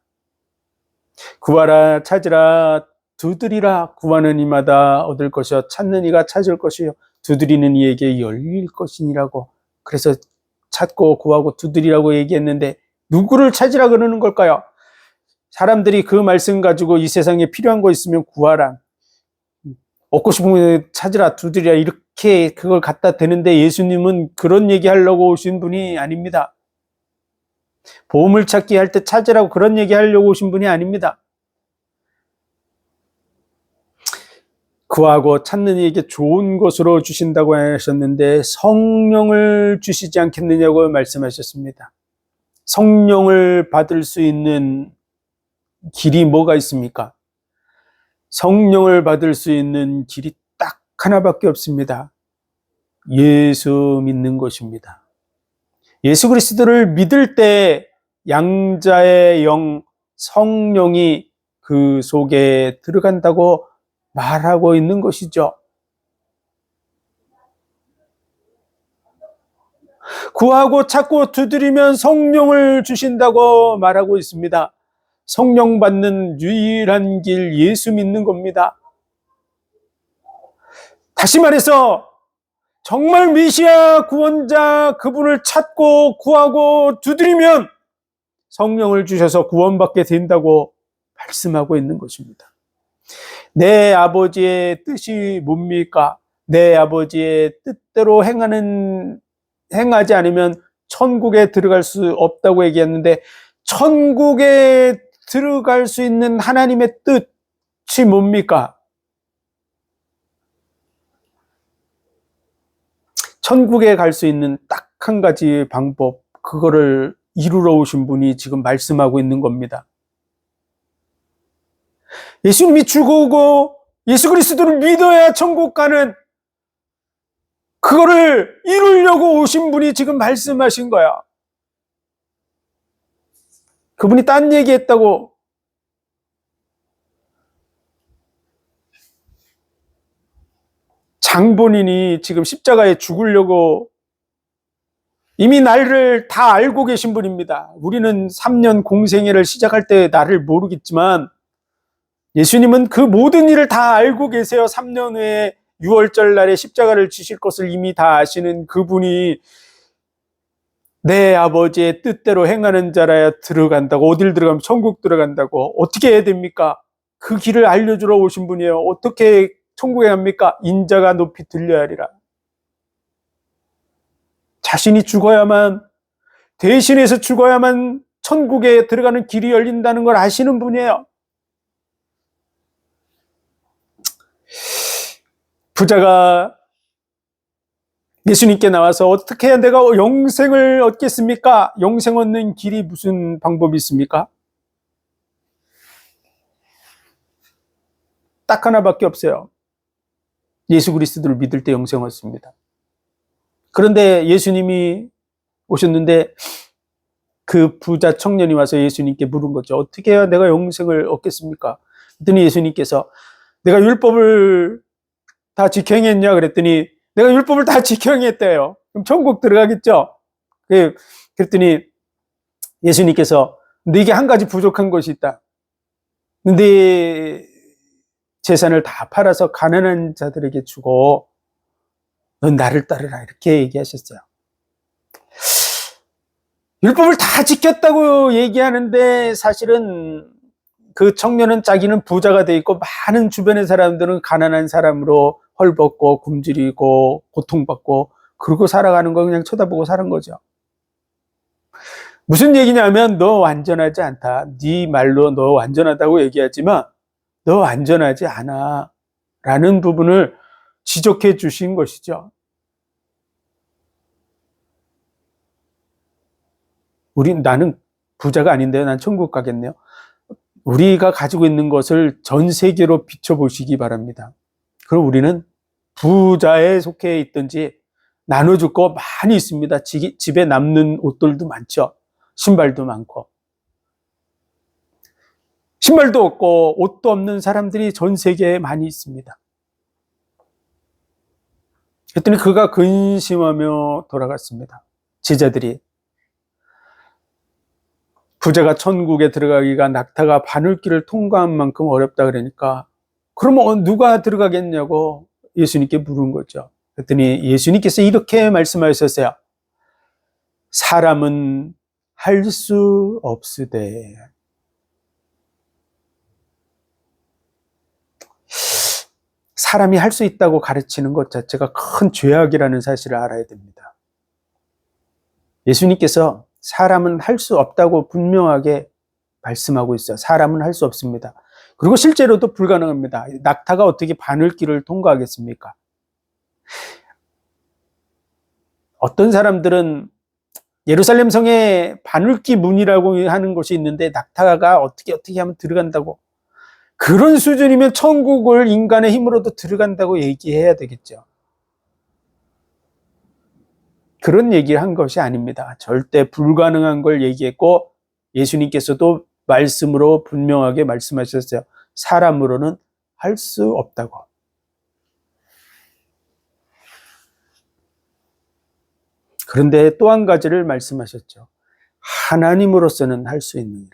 구하라, 찾으라, 두드리라. 구하는 이마다 얻을 것이요 찾는 이가 찾을 것이요 두드리는 이에게 열릴 것이니라고. 그래서 찾고 구하고 두드리라고 얘기했는데 누구를 찾으라 그러는 걸까요? 사람들이 그 말씀 가지고 이 세상에 필요한 거 있으면 구하라, 얻고 싶으면 찾으라, 두드리라 이렇게 그걸 갖다 대는데 예수님은 그런 얘기 하려고 오신 분이 아닙니다. 보물 찾기 할 때 찾으라고 그런 얘기 하려고 오신 분이 아닙니다. 구하고 찾는 이에게 좋은 것으로 주신다고 하셨는데 성령을 주시지 않겠느냐고 말씀하셨습니다. 성령을 받을 수 있는 길이 뭐가 있습니까? 성령을 받을 수 있는 길이 딱 하나밖에 없습니다. 예수 믿는 것입니다. 예수 그리스도를 믿을 때 양자의 영 성령이 그 속에 들어간다고 말하고 있는 것이죠. 구하고 찾고 두드리면 성령을 주신다고 말하고 있습니다. 성령 받는 유일한 길 예수 믿는 겁니다. 다시 말해서 정말 메시아 구원자 그분을 찾고 구하고 두드리면 성령을 주셔서 구원받게 된다고 말씀하고 있는 것입니다. 내 아버지의 뜻이 뭡니까? 내 아버지의 뜻대로 행하지 않으면 천국에 들어갈 수 없다고 얘기했는데 천국에 들어갈 수 있는 하나님의 뜻이 뭡니까? 천국에 갈 수 있는 딱 한 가지 방법, 그거를 이루러 오신 분이 지금 말씀하고 있는 겁니다. 예수님이 죽어오고 예수 그리스도를 믿어야 천국 가는 그거를 이루려고 오신 분이 지금 말씀하신 거야. 그분이 딴 얘기했다고 장본인이 지금 십자가에 죽으려고 이미 나를 다 알고 계신 분입니다. 우리는 3년 공생애를 시작할 때 나를 모르겠지만 예수님은 그 모든 일을 다 알고 계세요. 3년 후에 6월절 날에 십자가를 지실 것을 이미 다 아시는 그분이 내 아버지의 뜻대로 행하는 자라야 들어간다고, 어딜 들어가면 천국 들어간다고, 어떻게 해야 됩니까? 그 길을 알려주러 오신 분이에요. 어떻게 천국에 갑니까? 인자가 높이 들려야 하리라. 자신이 죽어야만, 대신해서 죽어야만 천국에 들어가는 길이 열린다는 걸 아시는 분이에요. 부자가 예수님께 나와서 어떻게 해야 내가 영생을 얻겠습니까? 영생 얻는 길이 무슨 방법이 있습니까? 딱 하나밖에 없어요. 예수 그리스도를 믿을 때 영생 얻습니다. 그런데 예수님이 오셨는데 그 부자 청년이 와서 예수님께 물은 거죠. 어떻게 해야 내가 영생을 얻겠습니까? 그랬더니 예수님께서 내가 율법을 다 지켜 행했냐? 그랬더니 내가 율법을 다 지켜 행했대요. 그럼 천국 들어가겠죠? 그랬더니 예수님께서 네게 한 가지 부족한 것이 있다. 네 재산을 다 팔아서 가난한 자들에게 주고 넌 나를 따르라, 이렇게 얘기하셨어요. 율법을 다 지켰다고 얘기하는데 사실은 그 청년은 자기는 부자가 돼 있고 많은 주변의 사람들은 가난한 사람으로 헐벗고 굶주리고 고통받고 그러고 살아가는 거 그냥 쳐다보고 사는 거죠. 무슨 얘기냐면 너 완전하지 않다. 네 말로 너 완전하다고 얘기하지만 너 완전하지 않아 라는 부분을 지적해 주신 것이죠. 나는 부자가 아닌데요. 난 천국 가겠네요. 우리가 가지고 있는 것을 전 세계로 비춰보시기 바랍니다. 그럼 우리는 부자에 속해 있든지 나눠줄 거 많이 있습니다. 집에 남는 옷들도 많죠. 신발도 많고. 신발도 없고 옷도 없는 사람들이 전 세계에 많이 있습니다. 그랬더니 그가 근심하며 돌아갔습니다. 제자들이 부자가 천국에 들어가기가 낙타가 바늘길을 통과한 만큼 어렵다 그러니까 그러면 누가 들어가겠냐고 예수님께 물은 거죠. 그랬더니 예수님께서 이렇게 말씀하셨어요. 사람은 할 수 없으되. 사람이 할 수 있다고 가르치는 것 자체가 큰 죄악이라는 사실을 알아야 됩니다. 예수님께서 사람은 할 수 없다고 분명하게 말씀하고 있어요. 사람은 할 수 없습니다. 그리고 실제로도 불가능합니다. 낙타가 어떻게 바늘길을 통과하겠습니까? 어떤 사람들은 예루살렘 성에 바늘길 문이라고 하는 곳이 있는데 낙타가 어떻게 하면 들어간다고, 그런 수준이면 천국을 인간의 힘으로도 들어간다고 얘기해야 되겠죠. 그런 얘기를 한 것이 아닙니다. 절대 불가능한 걸 얘기했고 예수님께서도 말씀으로 분명하게 말씀하셨어요. 사람으로는 할 수 없다고. 그런데 또 한 가지를 말씀하셨죠. 하나님으로서는 할 수 있느니라.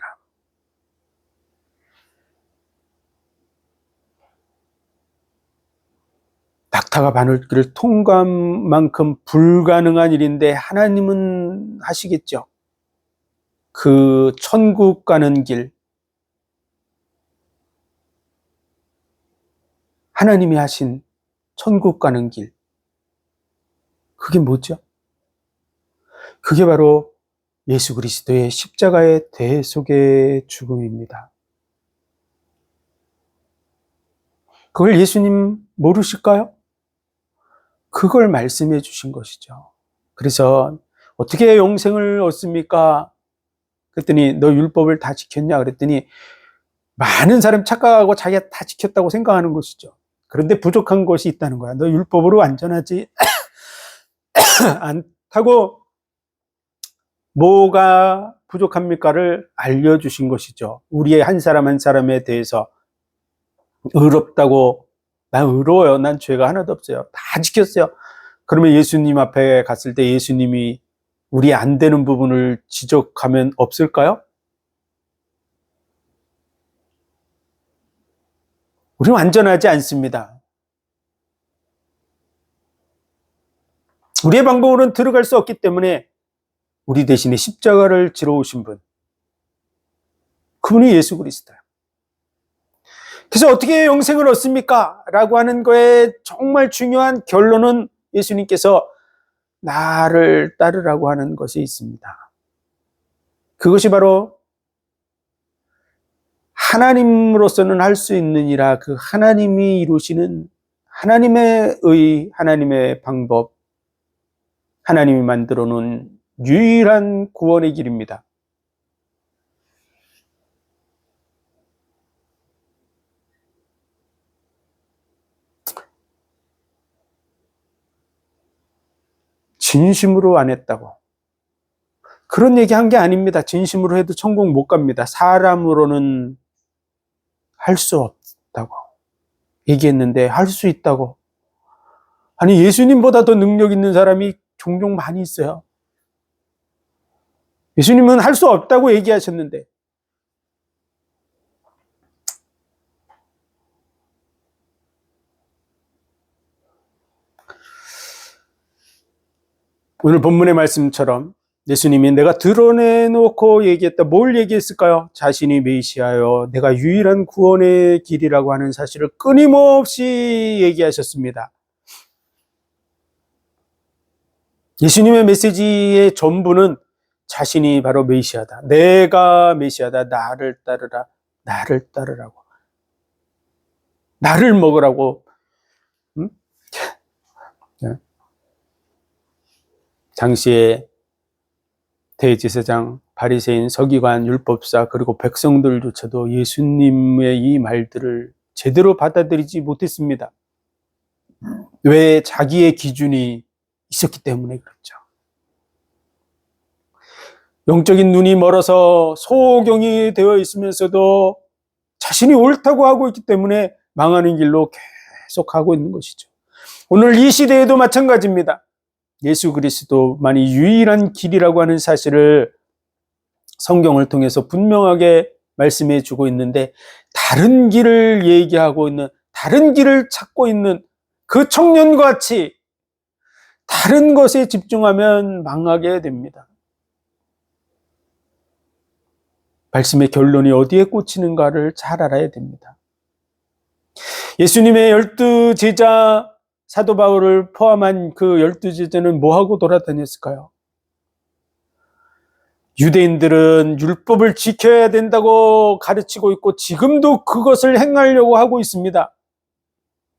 낙타가 바늘길을 통과한 만큼 불가능한 일인데 하나님은 하시겠죠. 그 천국 가는 길, 하나님이 하신 천국 가는 길, 그게 뭐죠? 그게 바로 예수 그리스도의 십자가의 대속의 죽음입니다. 그걸 예수님 모르실까요? 그걸 말씀해 주신 것이죠. 그래서 어떻게 영생을 얻습니까? 그랬더니 너 율법을 다 지켰냐? 그랬더니 많은 사람이 착각하고 자기가 다 지켰다고 생각하는 것이죠. 그런데 부족한 것이 있다는 거야. 너 율법으로 완전하지 않다고 뭐가 부족합니까를 알려주신 것이죠. 우리의 한 사람 한 사람에 대해서 의롭다고 난 의로워요. 난 죄가 하나도 없어요. 다 지켰어요. 그러면 예수님 앞에 갔을 때 예수님이 우리 안 되는 부분을 지적하면 없을까요? 우리는 완전하지 않습니다. 우리의 방법으로는 들어갈 수 없기 때문에 우리 대신에 십자가를 지러 오신 분, 그분이 예수 그리스도예요. 그래서 어떻게 영생을 얻습니까? 라고 하는 거에 정말 중요한 결론은 예수님께서 나를 따르라고 하는 것이 있습니다. 그것이 바로 하나님으로서는 할 수 있느니라, 그 하나님이 이루시는 하나님의 의, 하나님의 방법, 하나님이 만들어 놓은 유일한 구원의 길입니다. 진심으로 안 했다고 그런 얘기한 게 아닙니다. 진심으로 해도 천국 못 갑니다. 사람으로는 할 수 없다고 얘기했는데 할 수 있다고. 아니, 예수님보다 더 능력 있는 사람이 종종 많이 있어요. 예수님은 할 수 없다고 얘기하셨는데, 오늘 본문의 말씀처럼 예수님이 내가 드러내놓고 얘기했다. 뭘 얘기했을까요? 자신이 메시아요, 내가 유일한 구원의 길이라고 하는 사실을 끊임없이 얘기하셨습니다. 예수님의 메시지의 전부는 자신이 바로 메시아다. 내가 메시아다. 나를 따르라. 나를 따르라고. 나를 먹으라고. 응? 당시에 대제사장, 바리새인, 서기관, 율법사 그리고 백성들조차도 예수님의 이 말들을 제대로 받아들이지 못했습니다. 왜? 자기의 기준이 있었기 때문에 그렇죠. 영적인 눈이 멀어서 소경이 되어 있으면서도 자신이 옳다고 하고 있기 때문에 망하는 길로 계속 가고 있는 것이죠. 오늘 이 시대에도 마찬가지입니다. 예수 그리스도만이 유일한 길이라고 하는 사실을 성경을 통해서 분명하게 말씀해 주고 있는데, 다른 길을 얘기하고 있는, 다른 길을 찾고 있는 그 청년과 같이 다른 것에 집중하면 망하게 됩니다. 말씀의 결론이 어디에 꽂히는가를 잘 알아야 됩니다. 예수님의 12 제자, 사도 바울을 포함한 그 12 제자는 뭐하고 돌아다녔을까요? 유대인들은 율법을 지켜야 된다고 가르치고 있고 지금도 그것을 행하려고 하고 있습니다.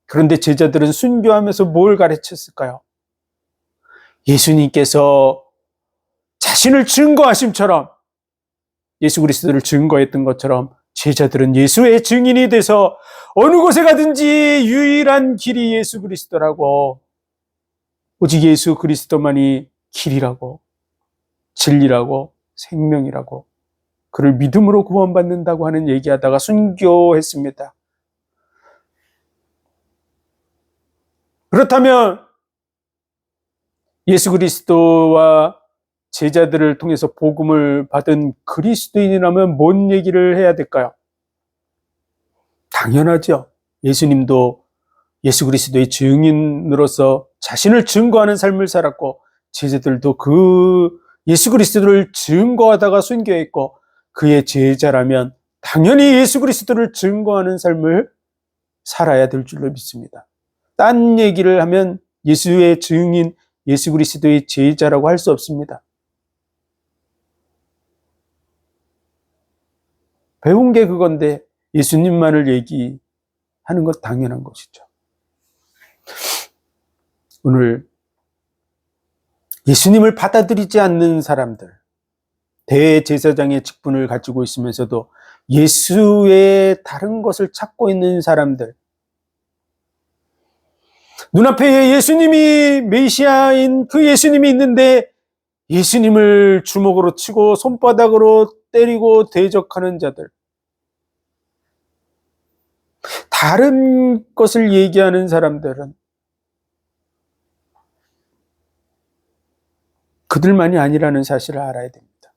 그런데 제자들은 순교하면서 뭘 가르쳤을까요? 예수님께서 자신을 증거하심처럼, 예수 그리스도를 증거했던 것처럼 제자들은 예수의 증인이 돼서 어느 곳에 가든지 유일한 길이 예수 그리스도라고, 오직 예수 그리스도만이 길이라고, 진리라고, 생명이라고, 그를 믿음으로 구원받는다고 하는 얘기하다가 순교했습니다. 그렇다면 예수 그리스도와 제자들을 통해서 복음을 받은 그리스도인이라면 뭔 얘기를 해야 될까요? 당연하죠. 예수님도 예수 그리스도의 증인으로서 자신을 증거하는 삶을 살았고, 제자들도 그 예수 그리스도를 증거하다가 순교했고, 그의 제자라면 당연히 예수 그리스도를 증거하는 삶을 살아야 될 줄로 믿습니다. 딴 얘기를 하면 예수의 증인, 예수 그리스도의 제자라고 할 수 없습니다. 배운 게 그건데 예수님만을 얘기하는 것 당연한 것이죠. 오늘 예수님을 받아들이지 않는 사람들, 대제사장의 직분을 가지고 있으면서도 예수의 다른 것을 찾고 있는 사람들, 눈앞에 예수님이 메시아인 그 예수님이 있는데 예수님을 주먹으로 치고 손바닥으로 때리고 대적하는 자들, 다른 것을 얘기하는 사람들은 그들만이 아니라는 사실을 알아야 됩니다.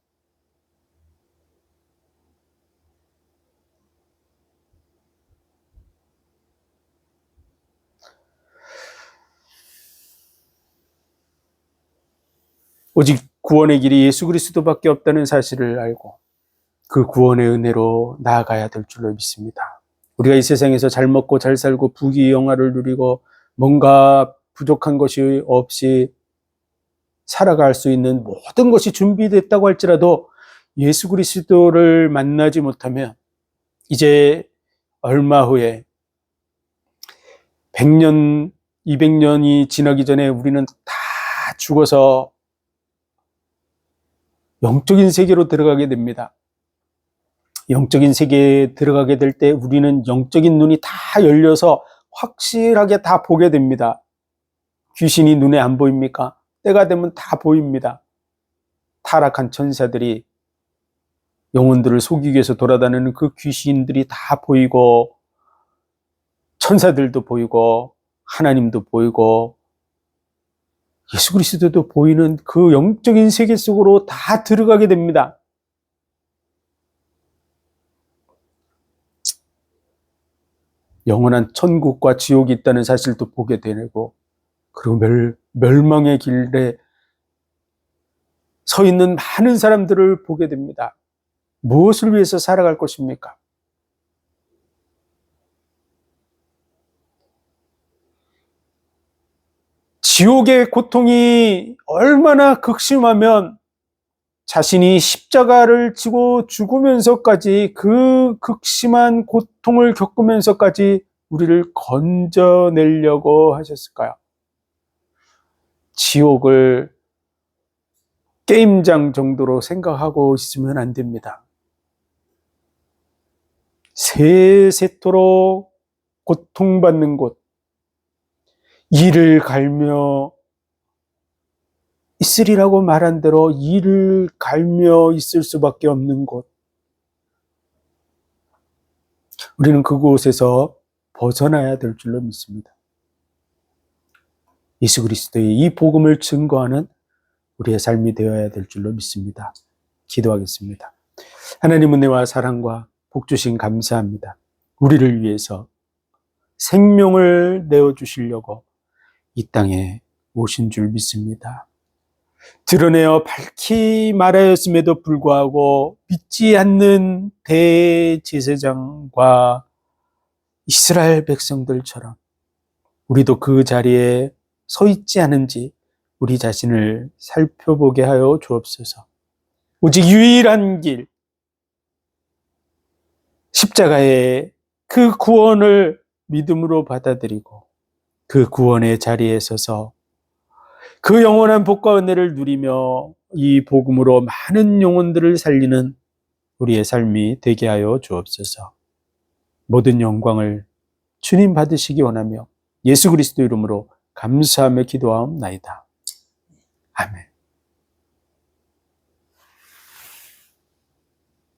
오직 구원의 길이 예수 그리스도밖에 없다는 사실을 알고 그 구원의 은혜로 나아가야 될 줄로 믿습니다. 우리가 이 세상에서 잘 먹고 잘 살고 부귀영화를 누리고 뭔가 부족한 것이 없이 살아갈 수 있는 모든 것이 준비됐다고 할지라도 예수 그리스도를 만나지 못하면 이제 얼마 후에 100년, 200년이 지나기 전에 우리는 다 죽어서 영적인 세계로 들어가게 됩니다. 영적인 세계에 들어가게 될 때 우리는 영적인 눈이 다 열려서 확실하게 다 보게 됩니다. 귀신이 눈에 안 보입니까? 때가 되면 다 보입니다. 타락한 천사들이 영혼들을 속이기 위해서 돌아다니는 그 귀신들이 다 보이고 천사들도 보이고 하나님도 보이고 예수 그리스도도 보이는 그 영적인 세계 속으로 다 들어가게 됩니다. 영원한 천국과 지옥이 있다는 사실도 보게 되고 그리고 멸망의 길에 서 있는 많은 사람들을 보게 됩니다. 무엇을 위해서 살아갈 것입니까? 지옥의 고통이 얼마나 극심하면 자신이 십자가를 지고 죽으면서까지 그 극심한 고통을 겪으면서까지 우리를 건져내려고 하셨을까요? 지옥을 게임장 정도로 생각하고 있으면 안 됩니다. 세세토록 고통받는 곳, 이를 갈며 있으리라고 말한 대로 이를 갈며 있을 수밖에 없는 곳. 우리는 그곳에서 벗어나야 될 줄로 믿습니다. 예수 그리스도의 이 복음을 증거하는 우리의 삶이 되어야 될 줄로 믿습니다. 기도하겠습니다. 하나님 은혜와 사랑과 복 주신 감사합니다. 우리를 위해서 생명을 내어주시려고 이 땅에 오신 줄 믿습니다. 드러내어 밝히 말하였음에도 불구하고 믿지 않는 대제사장과 이스라엘 백성들처럼 우리도 그 자리에 서 있지 않은지 우리 자신을 살펴보게 하여 주옵소서. 오직 유일한 길, 십자가의 그 구원을 믿음으로 받아들이고 그 구원의 자리에 서서 그 영원한 복과 은혜를 누리며 이 복음으로 많은 영혼들을 살리는 우리의 삶이 되게 하여 주옵소서. 모든 영광을 주님 받으시기 원하며 예수 그리스도 이름으로 감사하며 기도하옵나이다. 아멘.